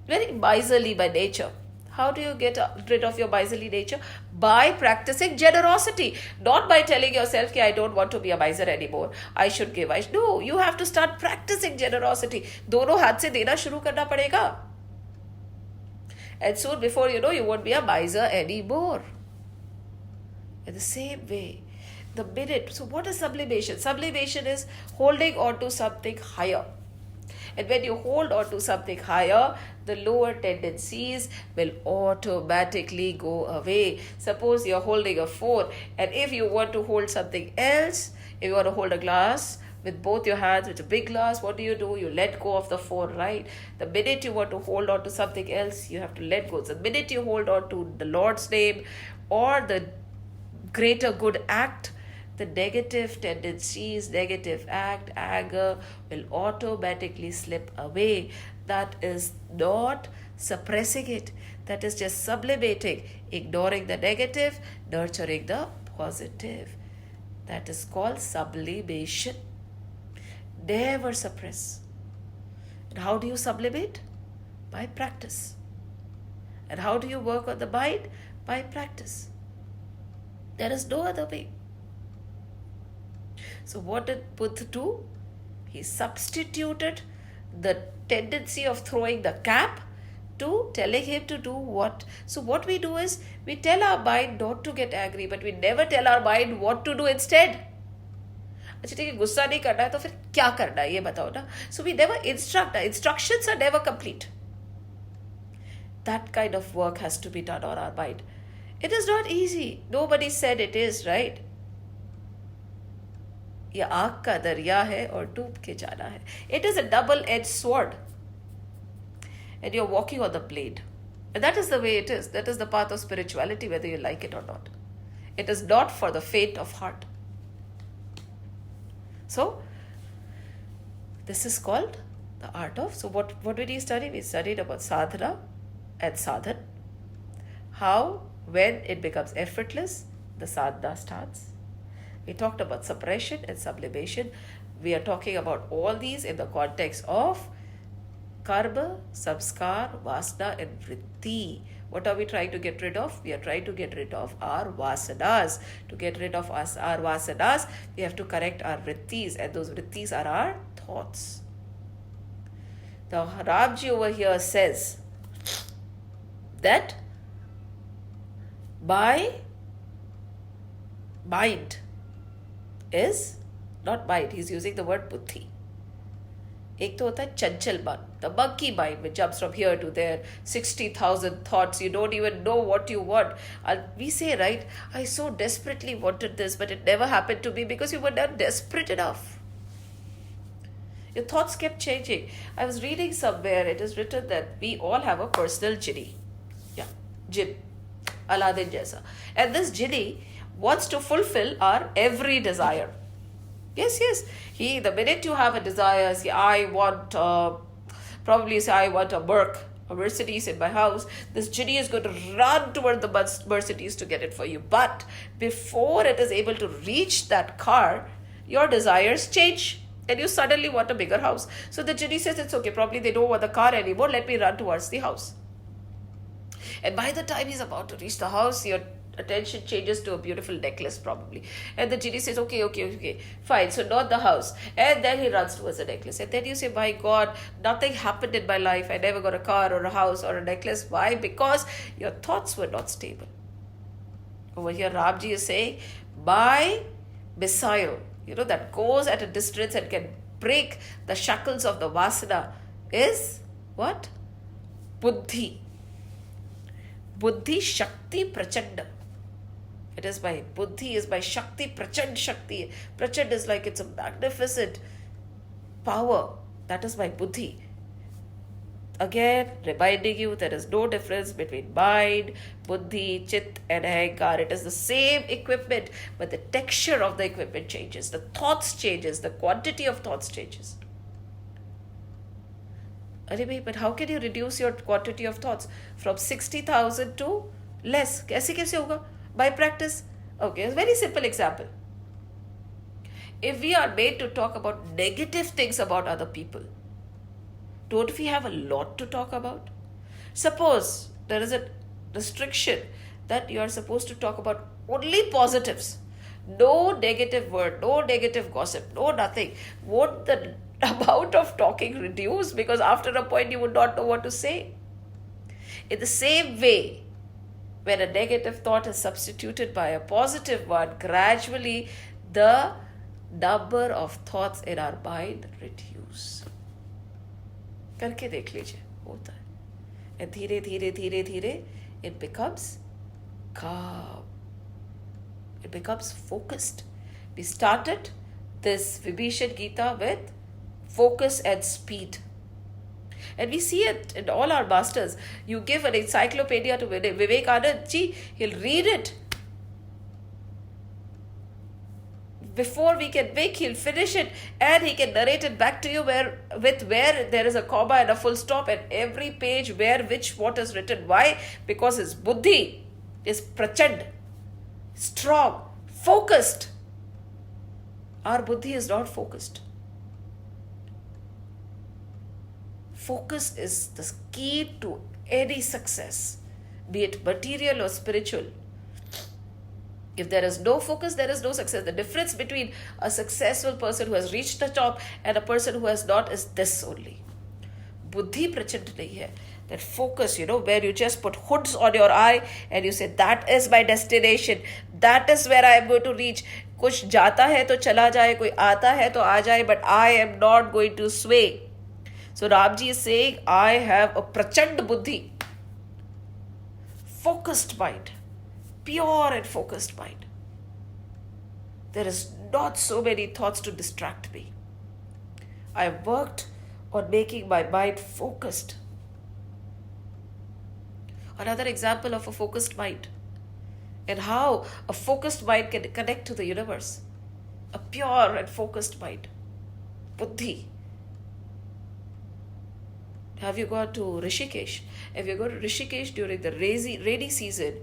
very miserly by nature. How do you get rid of your miserly nature? By practicing generosity. Not by telling yourself, I don't want to be a miser anymore. I should give. No, you have to start practicing generosity. दोनों हाथ से देना शुरू करना पड़ेगा. And soon, before you know, you won't be a miser anymore. In the same way, the minute. So what is sublimation? Sublimation is holding on to something higher. And when you hold on to something higher, the lower tendencies will automatically go away. Suppose you're holding a phone, and if you want to hold something else, if you want to hold a glass with both your hands, with a big glass, what do? You let go of the phone, right? The minute you want to hold on to something else, you have to let go. So the minute you hold on to the Lord's name or the greater good act, the negative tendencies, negative act, anger will automatically slip away. That is not suppressing it. That is just sublimating, ignoring the negative, nurturing the positive. That is called sublimation. Never suppress. And how do you sublimate? By practice. And how do you work on the mind? By practice. There is no other way. So what did Buddha do? He substituted the tendency of throwing the cap to telling him to do what. So what we do is, we tell our mind not to get angry, but we never tell our mind what to do instead. अच्छा ठीक है, गुस्सा नहीं करना है तो फिर क्या करना है ये बताओ ना. So we never instruct. Our instructions are never complete. That kind of work has to be done on our mind. It is not easy. Nobody said it is, right? ये आग का दरिया है और डूब के जाना है. It is a double-edged sword. And you're walking on the blade. And that is the way it is. That is the path of spirituality, whether you like it or not. It is not for the faint of heart. So, this is called the art of. So, what did we study? We studied about sadhana and sadhan. How, when it becomes effortless, the sadhana starts. We talked about suppression and sublimation. We are talking about all these in the context of karma, samskar, vasana and vritti. What are we trying to get rid of? We are trying to get rid of our vasanas. To get rid of our vasanas, we have to correct our vrittis, and those vrittis are our thoughts. Now, Ramji over here says that by mind is not mind. He's using the word buddhi. एक तो होता है चंचल मन, the monkey mind which jumps from here to there, 60,000 thoughts, you don't even know what you want. And we say, right, I so desperately wanted this, but it never happened to me because you were not desperate enough. Your thoughts kept changing. I was reading somewhere, it is written that we all have a personal genie. Yeah, jinn. Aladdin jaisa. And this genie wants to fulfill our every desire. Yes. The minute you have a desire, say, I want, probably say, I want a Mercedes in my house, this genie is going to run toward the Mercedes to get it for you. But before it is able to reach that car, your desires change and you suddenly want a bigger house. So the genie says, it's okay, probably they don't want the car anymore, let me run towards the house. And by the time he's about to reach the house, your attention changes to a beautiful necklace probably. And the genie says, okay, fine, so not the house. And then he runs towards the necklace. And then you say, my God, nothing happened in my life. I never got a car or a house or a necklace. Why? Because your thoughts were not stable. Over here, Ramji is saying, my missile, that goes at a distance and can break the shackles of the vasana is what? Buddhi. Buddhi Shakti Prachanda. It is by Buddhi, is by Shakti, Prachand Shakti. Prachand is like it's a magnificent power. That is by Buddhi. Again, reminding you there is no difference between mind, Buddhi, Chit and Ahankar. It is the same equipment, but the texture of the equipment changes. The thoughts changes. The quantity of thoughts changes. But how can you reduce your quantity of thoughts from 60,000 to less? कैसे होगा? By practice. Okay, a very simple example. If we are made to talk about negative things about other people, don't we have a lot to talk about? Suppose there is a restriction that you are supposed to talk about only positives. No negative word, no negative gossip, no nothing. Won't the amount of talking reduce? Because after a point you would not know what to say. In the same way, when a negative thought is substituted by a positive one, gradually the number of thoughts in our mind reduce. करके देख लीजिए, होता है. And धीरे it becomes calm. It becomes focused. We started this Vibhishan Gita with focus and speed. And we see it in all our masters. You give an encyclopedia to Vivekananda ji, he'll read it. Before we can wake, he'll finish it and he can narrate it back to you where there is a comma and a full stop and every page what is written. Why? Because his buddhi is prachand, strong, focused. Our buddhi is not focused. Focus is the key to any success, be it material or spiritual. If there is no focus, there is no success. The difference between a successful person who has reached the top and a person who has not is this only. Buddhi prachand nahi hai. That focus, where you just put hoods on your eye and you say, that is my destination. That is where I am going to reach. Kuch jata hai to chala jaye, koi aata hai to aa jaye, but I am not going to sway. So Ramji is saying, I have a prachand buddhi. Focused mind. Pure and focused mind. There is not so many thoughts to distract me. I have worked on making my mind focused. Another example of a focused mind and how a focused mind can connect to the universe. A pure and focused mind. Buddhi. Have you gone to Rishikesh? If you go to Rishikesh during the rainy season,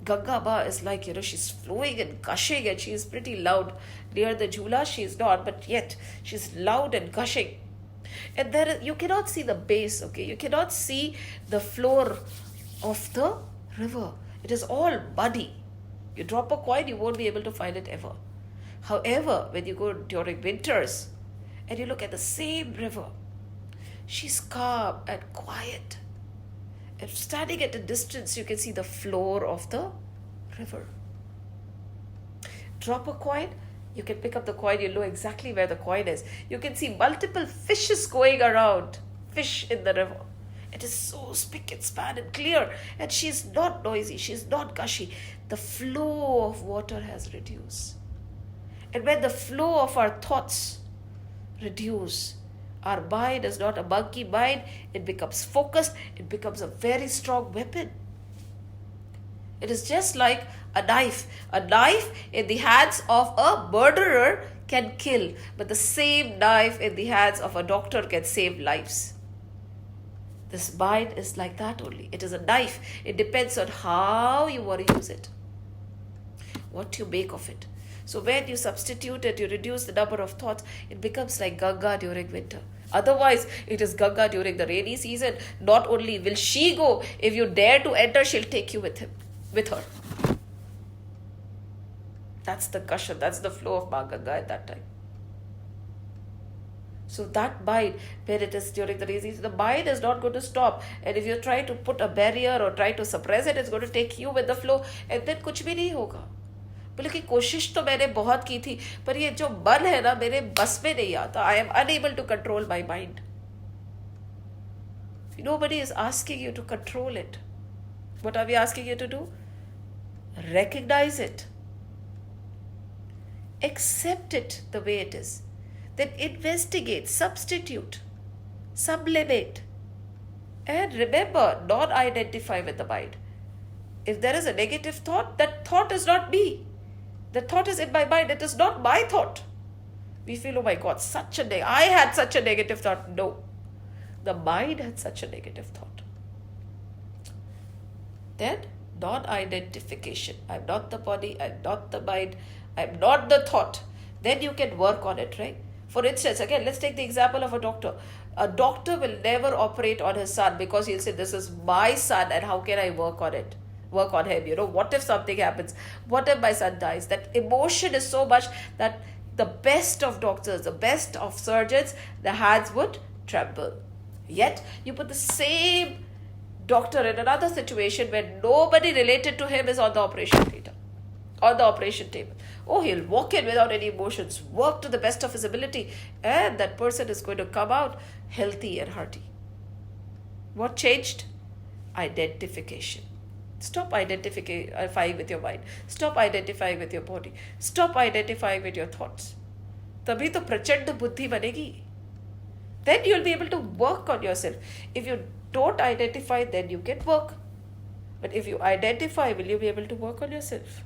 Ganga Ma is like, she's flowing and gushing and she is pretty loud. Near the Jhula, she is not, but yet she's loud and gushing. And you cannot see the base, okay? You cannot see the floor of the river. It is all muddy. You drop a coin, you won't be able to find it ever. However, when you go during winters and you look at the same river, she's calm and quiet. And standing at a distance, you can see the floor of the river. Drop a coin, you can pick up the coin, you know exactly where the coin is. You can see multiple fishes going around, fish in the river. It is so spick and span and clear, and she's not noisy, she's not gushy. The flow of water has reduced. And when the flow of our thoughts reduce, our mind is not a monkey mind, it becomes focused, it becomes a very strong weapon. It is just like a knife. A knife in the hands of a murderer can kill, but the same knife in the hands of a doctor can save lives. This mind is like that only. It is a knife. It depends on how you want to use it, what you make of it. So when you substitute it, you reduce the number of thoughts, it becomes like Ganga during winter. Otherwise, it is Ganga during the rainy season. Not only will she go, if you dare to enter, she'll take you with her. That's the cushion, that's the flow of Ma Ganga at that time. So that mind, when it is during the rainy season, the mind is not going to stop. And if you try to put a barrier or try to suppress it, it's going to take you with the flow, and then कुछ भी नहीं होगा. बोले कि कोशिश तो मैंने बहुत की थी, पर ये जो मन है ना, मेरे बस में नहीं आता. I am unable to control my mind. Nobody is asking you to control it. What are we asking you to do? Recognize it. Accept it the way it is. Then investigate, substitute, sublimate. And remember, not identify with the mind. If there is a negative thought, that thought is not me. The thought is in my mind. It is not my thought. We feel, oh my God, I had such a negative thought. No. The mind had such a negative thought. Then, non-identification. I'm not the body, I'm not the mind, I'm not the thought. Then you can work on it, right? For instance, again, let's take the example of a doctor. A doctor will never operate on his son because he'll say, this is my son and how can I work on it? Work on him, what if something happens? What if my son dies? That emotion is so much that the best of doctors, the best of surgeons, the hands would tremble. Yet, you put the same doctor in another situation where nobody related to him is on the operation theatre, on the operation table. Oh, he'll walk in without any emotions, work to the best of his ability, and that person is going to come out healthy and hearty. What changed? Identification. Stop identifying with your mind. Stop identifying with your body. Stop identifying with your thoughts. तभी तो प्रचंड बुद्धि बनेगी. Then you'll be able to work on yourself. If you don't identify, then you can work. But if you identify, will you be able to work on yourself?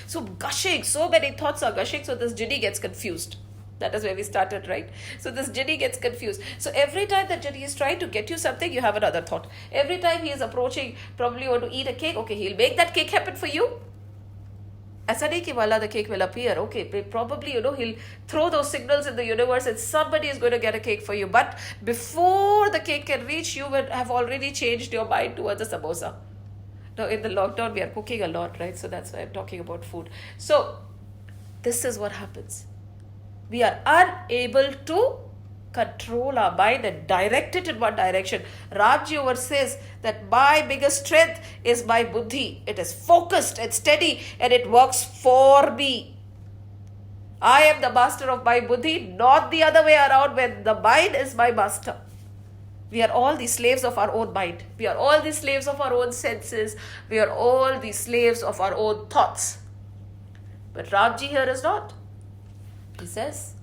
So gushing, so many thoughts are gushing, so this genie gets confused. That is where we started, right? So this genie gets confused. So every time that genie is trying to get you something, you have another thought. Every time he is approaching, probably you want to eat a cake, okay, he'll make that cake happen for you. ऐसा नहीं कि वाला the cake will appear. Okay, probably, he'll throw those signals in the universe and somebody is going to get a cake for you. But before the cake can reach, you would have already changed your mind towards a samosa. Now, in the lockdown, we are cooking a lot, right? So that's why I'm talking about food. So, this is what happens. We are unable to control our mind and direct it in one direction. Ramji over says that my biggest strength is my buddhi. It is focused and steady and it works for me. I am the master of my buddhi, not the other way around when the mind is my master. We are all the slaves of our own mind. We are all the slaves of our own senses. We are all the slaves of our own thoughts. But Ramji here is not. He says,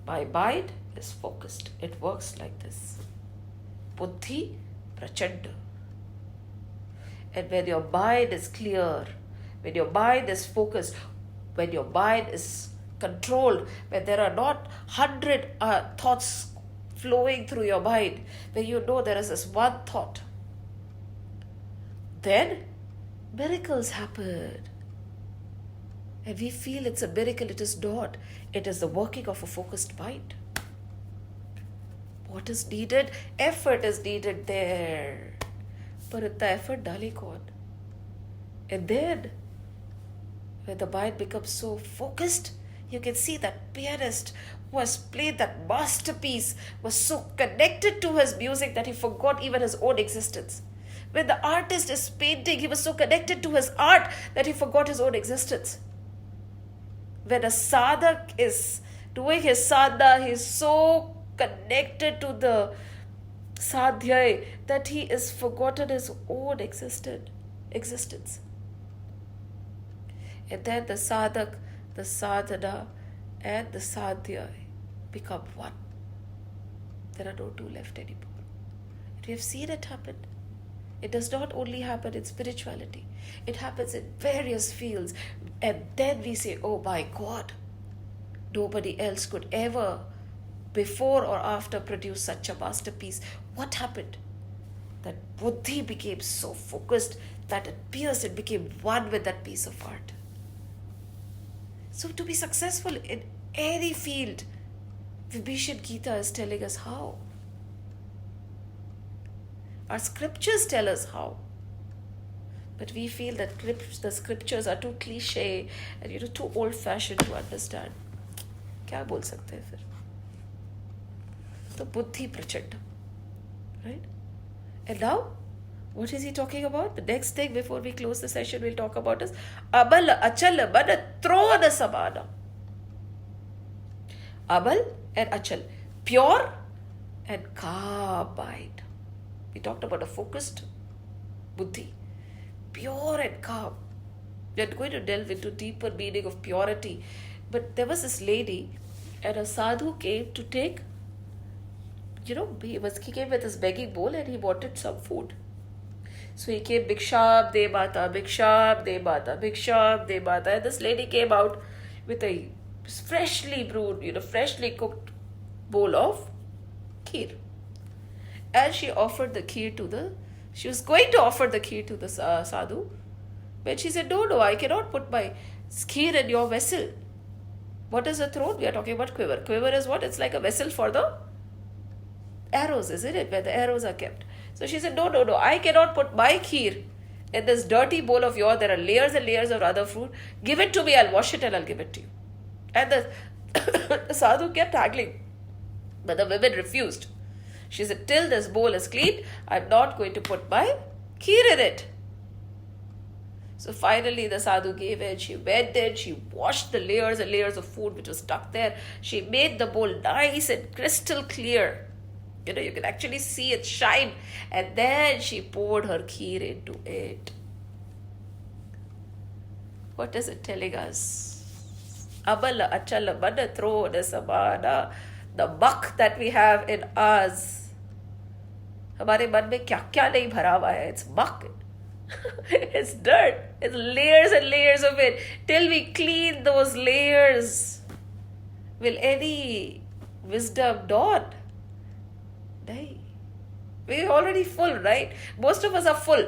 my mind is focused. It works like this. Buddhi prachanda. And when your mind is clear, when your mind is focused, when your mind is controlled, when there are not 100 thoughts flowing through your mind, when you know there is this one thought, then miracles happen. And we feel it's a miracle. It is not. It is the working of a focused mind. What is needed? Effort is needed there. But itna effort dali kaun? And then, when the mind becomes so focused, you can see that pianist who has played that masterpiece was so connected to his music that he forgot even his own existence. When the artist is painting, he was so connected to his art that he forgot his own existence. When a sadhak is doing his sadhana, he is so connected to the sadhyay that he is forgotten his own existence. And then the sadhak, the sadhana, and the sadhyay become one. There are no two left anymore. And we have seen it happen. It does not only happen in spirituality. It happens in various fields. And then we say, oh my God, nobody else could ever, before or after, produce such a masterpiece. What happened? That buddhi became so focused that it became one with that piece of art. So to be successful in any field, Vibhishan Gita is telling us how. Our scriptures tell us how. But we feel that the scriptures are too cliche and too old-fashioned to understand. क्या बोल सकते हैं फिर? तो बुद्धि प्रचंड, right? And now, what is he talking about? The next thing before we close the session we'll talk about is abal achal mana trona samana. Abal and achal, pure and calm mind. We talked about a focused buddhi, pure and calm. We are going to delve into deeper meaning of purity. But there was this lady and a sadhu came to take, he came with his begging bowl and he wanted some food. So he came, Bhiksham de mata, Bhiksham de mata, Bhiksham de mata. And this lady came out with a freshly brewed, freshly cooked bowl of kheer. And she offered the kheer she was going to offer the kheer to the sadhu. But she said, no, I cannot put my kheer in your vessel. What is a throne? We are talking about quiver. Quiver is what? It's like a vessel for the arrows, isn't it? Where the arrows are kept. So she said, no, I cannot put my kheer in this dirty bowl of yours. There are layers and layers of other fruit. Give it to me, I'll wash it and I'll give it to you. And the sadhu kept haggling. But the women refused. She said, till this bowl is clean, I'm not going to put my kheer in it. So finally the sadhu gave in. She went in, she washed the layers and layers of food which was stuck there. She made the bowl nice and crystal clear. You can actually see it shine. And then she poured her kheer into it. What is it telling us? Abala achala mana trona samana. The muck that we have in us. हमारे मन में क्या क्या नहीं भरा हुआ है. It's muck. It's dirt. It's layers and layers of it. Till we clean those layers, will any wisdom dawn? No. We're already full, right? Most of us are full.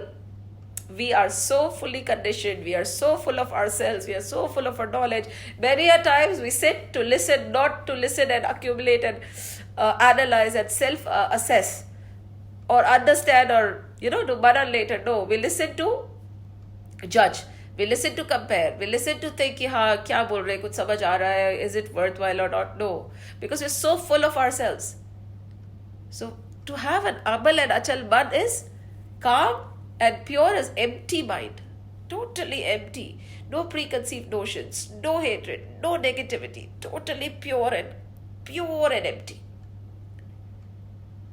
We are so fully conditioned. We are so full of ourselves. We are so full of our knowledge. Many a times we sit to listen, not to listen and accumulate and analyze and self-assess or understand or, to manan later. No, we listen to judge. We listen to compare. We listen to think, kya bol rahe, kuch samajh aa raha hai, is it worthwhile or not? No, because we're so full of ourselves. So to have an abal and achal man is calm and pure as empty mind. Totally empty. No preconceived notions. No hatred. No negativity. Totally pure and empty.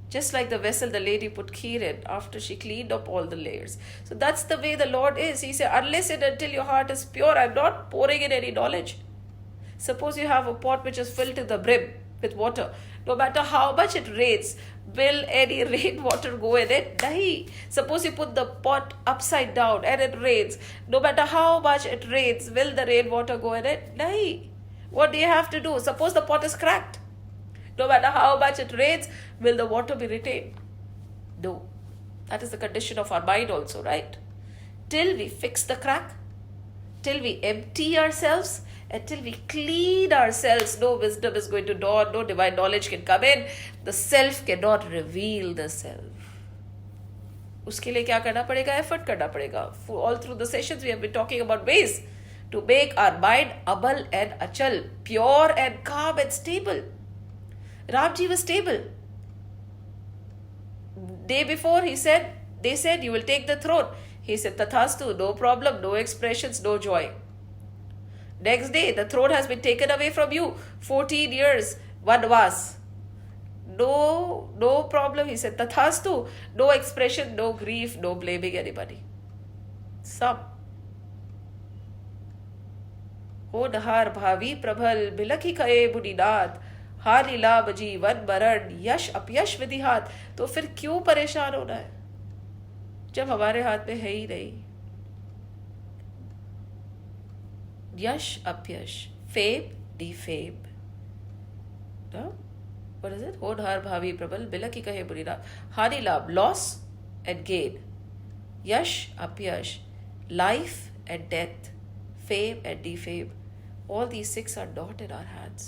Just like the vessel the lady put kheer in after she cleaned up all the layers. So that's the way the Lord is. He said, unless and until your heart is pure, I'm not pouring in any knowledge. Suppose you have a pot which is filled to the brim with water. No matter how much it rains, will any rainwater go in it? Nahi. Suppose you put the pot upside down and it rains. No matter how much it rains, will the rainwater go in it? Nahi. What do you have to do? Suppose the pot is cracked. No matter how much it rains, will the water be retained? No. That is the condition of our mind also, right? Till we fix the crack, till we empty ourselves, until we clean ourselves, no wisdom is going to dawn, no divine knowledge can come in. The self cannot reveal the self. उसके लिए क्या करना पड़ेगा? Effort करना पड़ेगा. All through the sessions we have been talking about ways to make our mind abal and achal, pure and calm and stable. Ramji was stable. Day before he said, They said, you will take the throne. He said, Tathastu, no problem, no expressions, no joy. Next day, the throne has been taken away from you. 14 years, vanvas. No problem. He said, Tathastu, no expression, no grief, no blaming anybody. Some. होनहार भावी प्रबल बिलखी कहे बुनिनाद हार लीला बजी one मरण यश अपयश विधिहात. तो फिर क्यों परेशान होना है जब हमारे हाथ में है ही नहीं. यश अपयश, fame defame. What is it? होनहार भावी प्रबल बिलखी कहे बुनिनाद. हानि लाभ, loss and gain. Yash, apyash, life and death, fame and defame. All these 6 are not in our hands.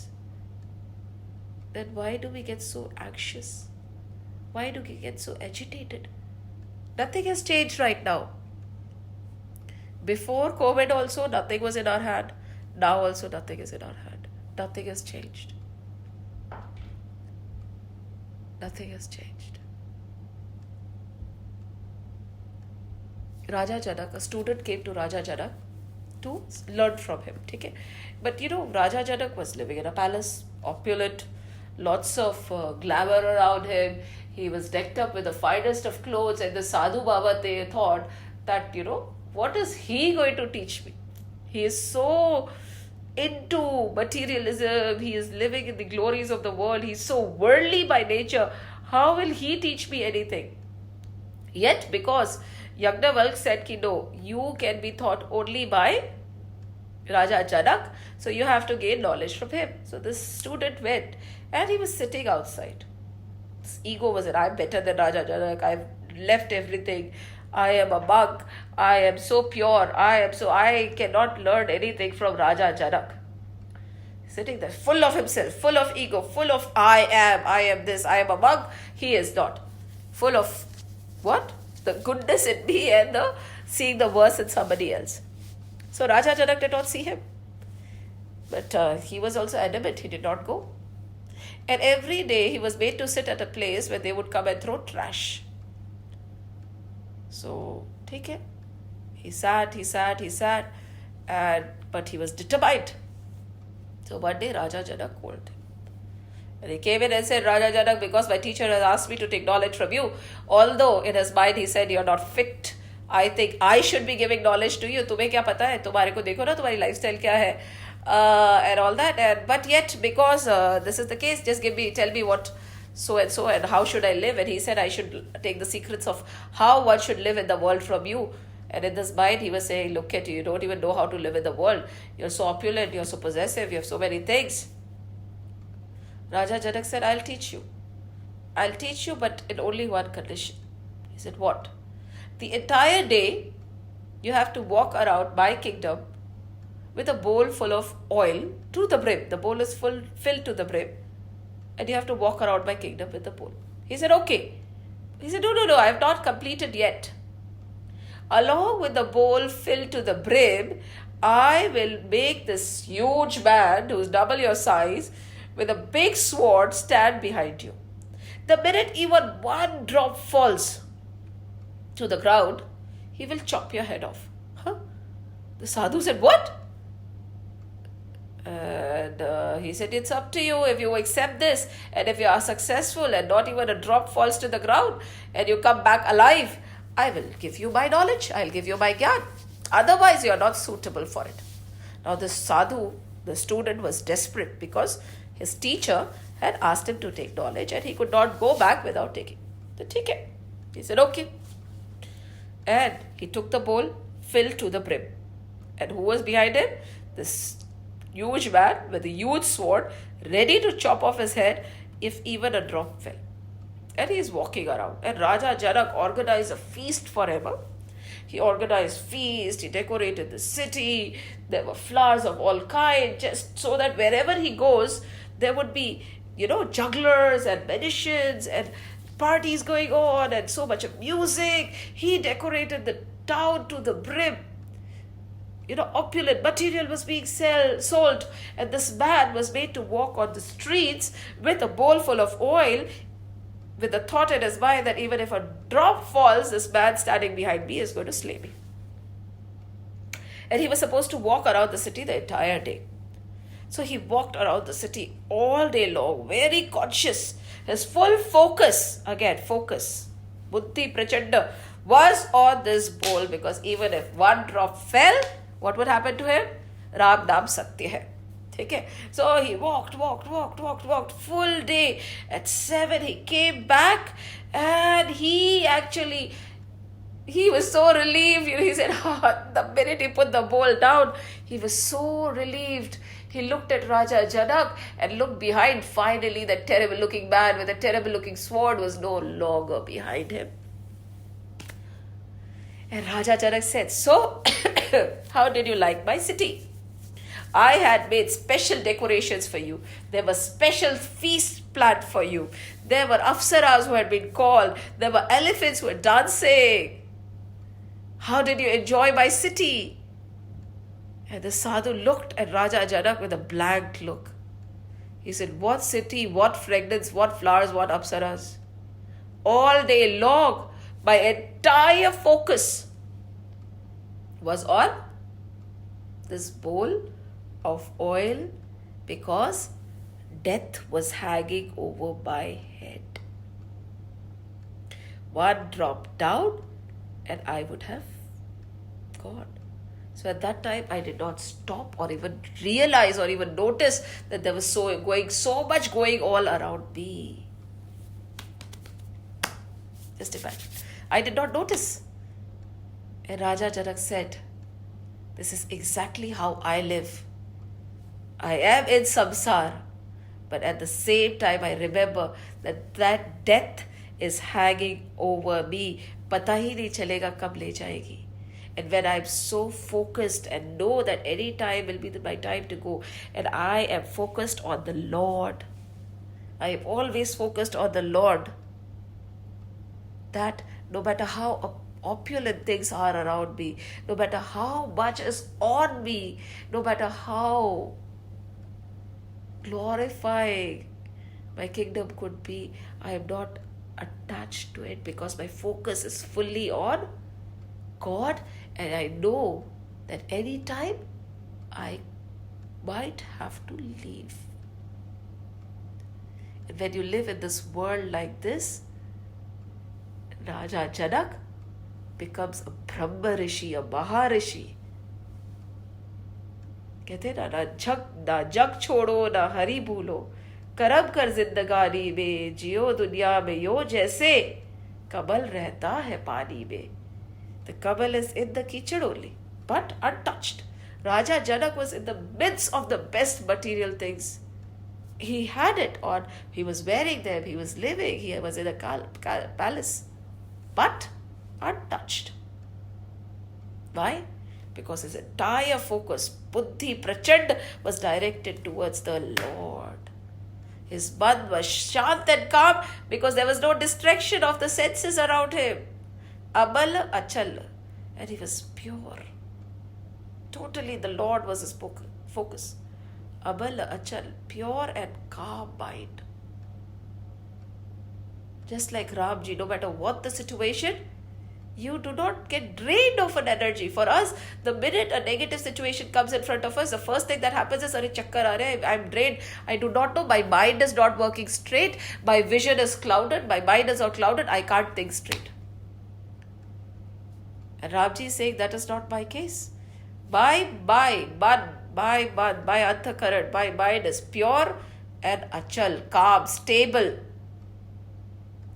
Then why do we get so anxious? Why do we get so agitated? Nothing has changed right now. Before COVID also, nothing was in our hand. Now also, nothing is in our hand. Nothing has changed. Nothing has changed. Raja Janak, a student came to Raja Janak to learn from him. Okay? But Raja Janak was living in a palace, opulent, lots of glamour around him. He was decked up with the finest of clothes, and the Sadhu Baba, they thought that, what is he going to teach me? He is so into materialism, he is living in the glories of the world, he is so worldly by nature. How will he teach me anything? Yet, because Yagnavalk said ki no, you can be taught only by Raja Janak, so you have to gain knowledge from him. So this student went, and he was sitting outside. His ego was that I'm better than Raja Janak, I've left everything, I am a monk, I am so pure, I cannot learn anything from Raja Janak. Sitting there, full of himself, full of ego, full of I am this, I am a monk. He is not. Full of what? The goodness in me and the seeing the worst in somebody else. So Raja Janak did not see him. But he was also adamant, he did not go. And every day he was made to sit at a place where they would come and throw trash. So, take it. He sat, but he was determined. So one day Raja Janak called him. And he came in and said, Raja Janak, because my teacher has asked me to take knowledge from you, although in his mind he said, you're not fit, I think I should be giving knowledge to you. तुम्हें क्या पता है? तुम्हारे को देखो ना, तुम्हारी lifestyle क्या है? And all that. But yet, because this is the case, just tell me what so and how should I live? And he said, I should take the secrets of how one should live in the world from you. And in this mind, he was saying, look at you, you don't even know how to live in the world. You're so opulent, you're so possessive, you have so many things. Raja Janak said, I'll teach you. I'll teach you, but in only one condition. He said, what? The entire day, you have to walk around my kingdom with a bowl full of oil to the brim. The bowl is filled to the brim. And you have to walk around my kingdom with the bowl. He said, okay. He said, no, I have not completed yet. Along with the bowl filled to the brim, I will make this huge man who's double your size with a big sword stand behind you. The minute even one drop falls to the ground, he will chop your head off. The sadhu said, what? And he said, it's up to you if you accept this, and if you are successful and not even a drop falls to the ground and you come back alive, I will give you my knowledge, I'll give you my gyan. Otherwise, you are not suitable for it. Now this sadhu, the student, was desperate because his teacher had asked him to take knowledge and he could not go back without taking the ticket. He said, okay. And he took the bowl filled to the brim. And who was behind him? This huge man with a huge sword, ready to chop off his head if even a drop fell. And he is walking around. And Raja Janak organized a feast for him. He organized feast, he decorated the city, there were flowers of all kinds, just so that wherever he goes, there would be, jugglers and magicians and parties going on and so much of music. He decorated the town to the brim. Opulent material was being sold, and this man was made to walk on the streets with a bowl full of oil with the thought in his mind that even if a drop falls, this man standing behind me is going to slay me. And he was supposed to walk around the city the entire day. So he walked around the city all day long, very conscious. His full focus, again, focus, buddhi prachanda, was on this bowl, because even if one drop fell, what would happen to him? Ram Naam Satya hai. Okay? So he walked full day. At 7 he came back, and he was so relieved. He said, the minute he put the bowl down, he was so relieved. He looked at Raja Janak and looked behind. Finally, that terrible looking man with a terrible looking sword was no longer behind him. And Raja Janak said, so, how did you like my city? I had made special decorations for you. There was special feast planned for you. There were apsaras who had been called. There were elephants who were dancing. How did you enjoy my city? And the sadhu looked at Raja Janak with a blank look. He said, what city, what fragrance, what flowers, what apsaras? All day long, my entire focus was on this bowl of oil, because death was hanging over my head. One drop down and I would have gone. So at that time, I did not stop or even realize or even notice that there was so much going all around me. Just imagine. I did not notice. And Raja Janak said, this is exactly how I live. I am in samsara, but at the same time I remember that death is hanging over me. Pata hi nahi chalega kab le jayegi. And when I'm so focused and know that any time will be my time to go, and I am focused on the Lord, I am always focused on the Lord, that no matter how opulent things are around me, no matter how much is on me, no matter how glorifying my kingdom could be, I am not attached to it, because my focus is fully on God, and I know that any time I might have to leave. And when you live in this world like this, Raja Janak becomes a Brahma Rishi, a Maharishi. कहते ना ना जग छोड़ो ना हरि भूलो, करम कर जिंदगानी में, जियो दुनिया में यो जैसे कमल रहता है पानी में. The Kamal is in the kitchen only, but untouched. Raja Janak was in the midst of the best material things. He had it on, he was wearing them, he was living, he was in a palace, but untouched. Why? Because his entire focus, buddhi prachand, was directed towards the Lord. His man was shant and calm because there was no distraction of the senses around him. Abal achal, and he was pure. Totally the Lord was his focus. Abal achal, pure and calm mind. Just like Ramji, no matter what the situation, you do not get drained of an energy. For us, the minute a negative situation comes in front of us, the first thing that happens is, Arey chakkar aa rahe, I'm drained. I do not know, my mind is not working straight, my vision is clouded, my mind is all clouded, I can't think straight. And Ramji is saying that is not my case. My antakaran, my mind is pure and achal, calm, stable.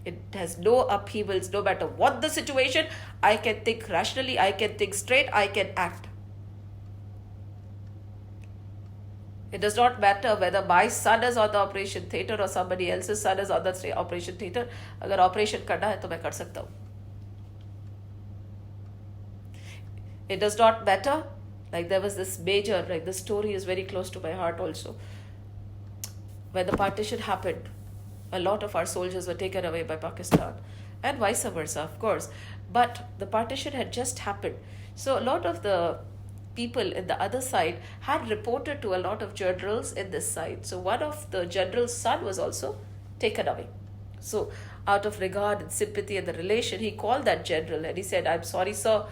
It has no upheavals. No matter what the situation, I can think rationally, I can think straight, I can act. It does not matter whether my son is on the operation theatre or somebody else's son is on the operation theatre. Agar operation karna hai, to main kar sakta hu. It does not matter. Like there was this major, like the story is very close to my heart also. When the partition happened, a lot of our soldiers were taken away by Pakistan, and vice versa, of course. But the partition had just happened. So a lot of the people in the other side had reported to a lot of generals in this side. So one of the general's son was also taken away. So out of regard and sympathy and the relation, he called that general and he said, I'm sorry, sir,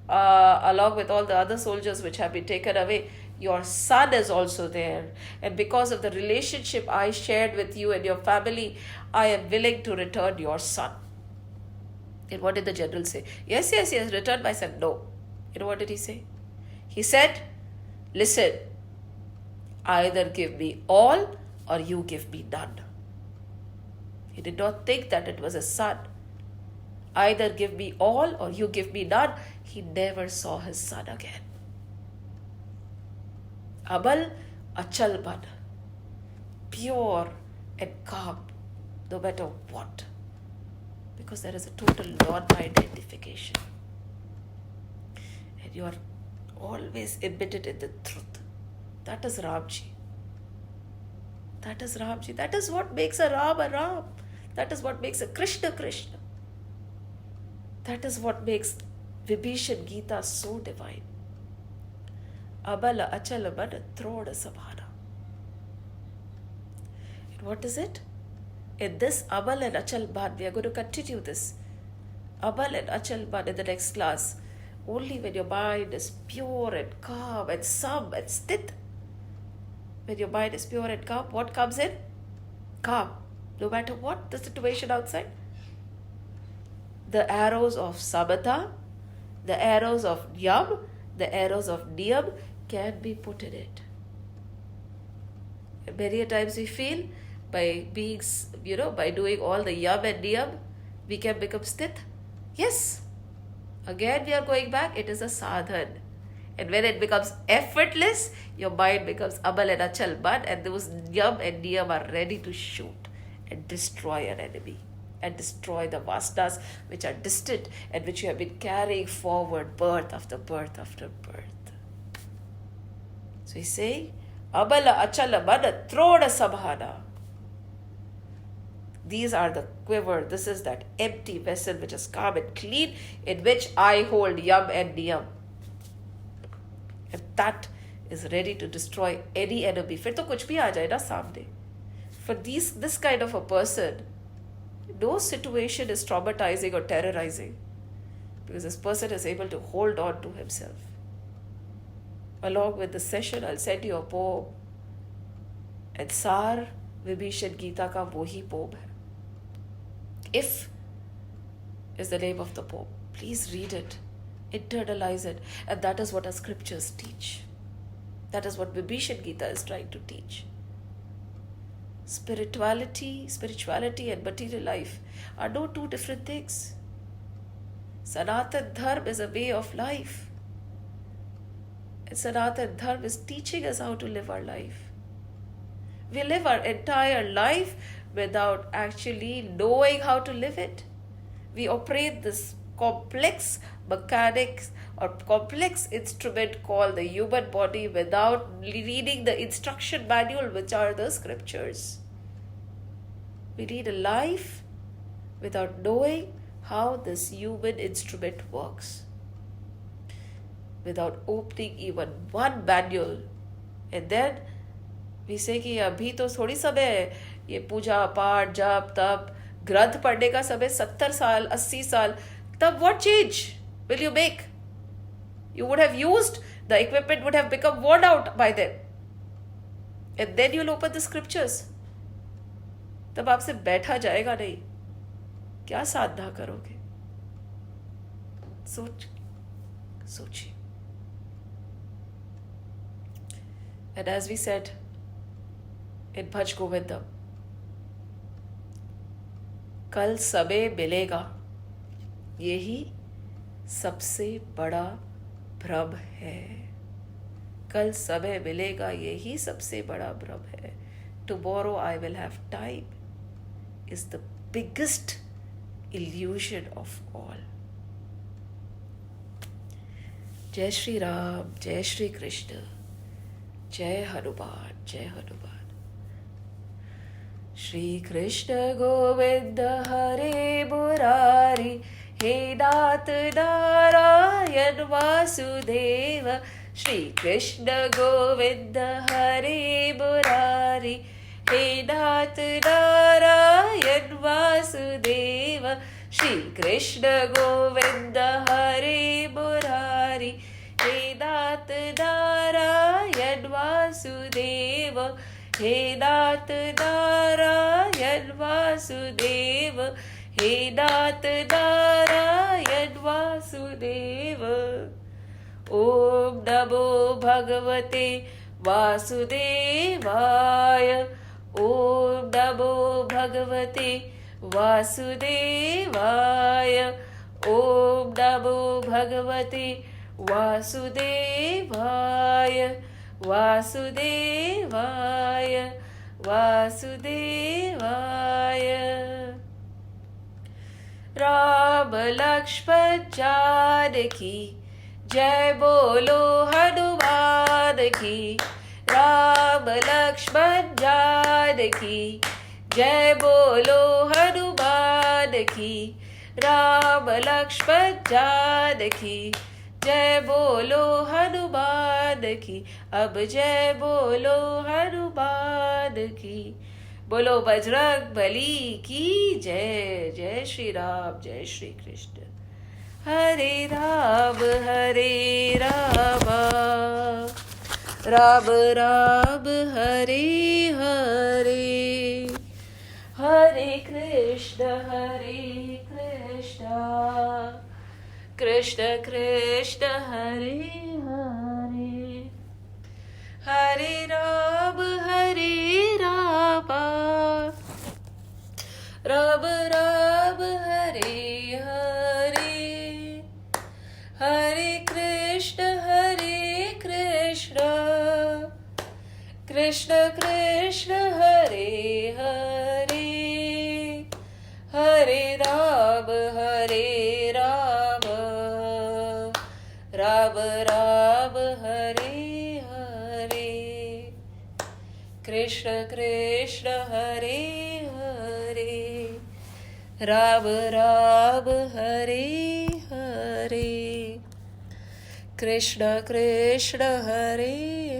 along with all the other soldiers which have been taken away, your son is also there. And because of the relationship I shared with you and your family, I am willing to return your son. And what did the general say? Yes, yes, yes, return my son. No. You know what did he say? He said, listen, either give me all or you give me none. He did not think that it was a son. Either give me all or you give me none. He never saw his son again. Abal achal man, pure and calm, no matter what. Because there is a total non-identification. And you are always embedded in the truth. That is Ramji. That is Ramji. That is what makes a Ram. That is what makes a Krishna Krishna. That is what makes Vibhishan Gita so divine. Abala achala mana troda sabhana. And what is it? In this Abal and Achal Ban, we are going to continue this. Abal and Achal Ban in the next class. Only when your mind is pure and calm and sam and sthit. When your mind is pure and calm, what comes in? Calm. No matter what the situation outside. The arrows of samatha, the arrows of yam, the arrows of niyam can be put in it. Many a times we feel by being, by doing all the yam and niyam, we can become sthit. Yes. Again we are going back, it is a sadhan. And when it becomes effortless, your mind becomes abal and achal ban, and those yam and niyam are ready to shoot and destroy an enemy. And destroy the vasanas which are distant and which you have been carrying forward birth after birth after birth. So he's saying, Abala achala mana troda sabhana. These are the quiver. This is that empty vessel which is calm and clean, in which I hold yam and niyam. And that is ready to destroy any enemy. फिर तो कुछ भी आ जाए ना सामने. For this kind of a person, no situation is traumatizing or terrorizing, because this person is able to hold on to himself. Along with the session, I'll send you a poem. And Sar Vibhishan Gita ka wohi poem hai. If is the name of the poem. Please read it, internalize it, and that is what our scriptures teach. That is what Vibhishan Gita is trying to teach. Spirituality and material life are no two different things. Sanatan Dharma is a way of life. And Sanatan Dharma is teaching us how to live our life. We live our entire life without actually knowing how to live it. We operate this complex mechanics or complex instrument called the human body without reading the instruction manual, which are the scriptures. We lead a life without knowing how this human instrument works, without opening even one manual. And then we say कि अभी तो थोड़ी समय है, ये पूजा पाठ जप तप ग्रंथ पढ़ने का समय 70 साल 80 साल. तब what change will you make? You would have used, the equipment would have become worn out by then. And then you'll open the scriptures. तब आपसे बैठा जाएगा नहीं. क्या साधना करोगे? सोचिए. And as we said in Bhaj Govindam, कल समय मिलेगा, यही सबसे बड़ा भ्रम है. कल समय मिलेगा, यही सबसे बड़ा भ्रम है. Tomorrow I will have time is the biggest illusion of all. Jai Shri Ram, Jai Shri Krishna, Jai Hanuman, Jai Hanuman. Shri Krishna Govinda Hare Murari, He Nath Narayan Vasudeva. Shri Krishna Govinda Hare Murari, हे नाथ नारायण वासुदेव, श्री कृष्ण गोविंद हरे मुरारी, हे नाथ नारायण वासुदेव, हे नाथ नारायण वासुदेव, हे नाथ नारायण वासुदेव। ओम नमो भगवते वासुदेवाय, ओम नमो भगवते वासुदेवाय, ओम नमो भगवते वासुदेवाय, वासुदेवाय, वासुदेवाय। राम लक्ष्मण जानकी जय बोलो हनुमान की, राम लक्ष्मण जानकी जय बोलो हनुमान की, राम लक्ष्मण जानकी जय बोलो हनुमान की, अब जय बोलो हनुमान की। बोलो बजरंग बली की जय। जय श्री राम, जय श्री कृष्ण। हरे राम राम राम हरे हरे, हरे कृष्ण कृष्ण कृष्ण हरे हरे, हरे राम राम राम हरे हरे, हरे कृष्ण कृष्ण कृष्ण हरे हरे, हरे राम राम राम हरे हरे, कृष्ण कृष्ण हरे हरे, राम राम हरे हरे, कृष्ण कृष्ण हरे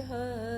हरे।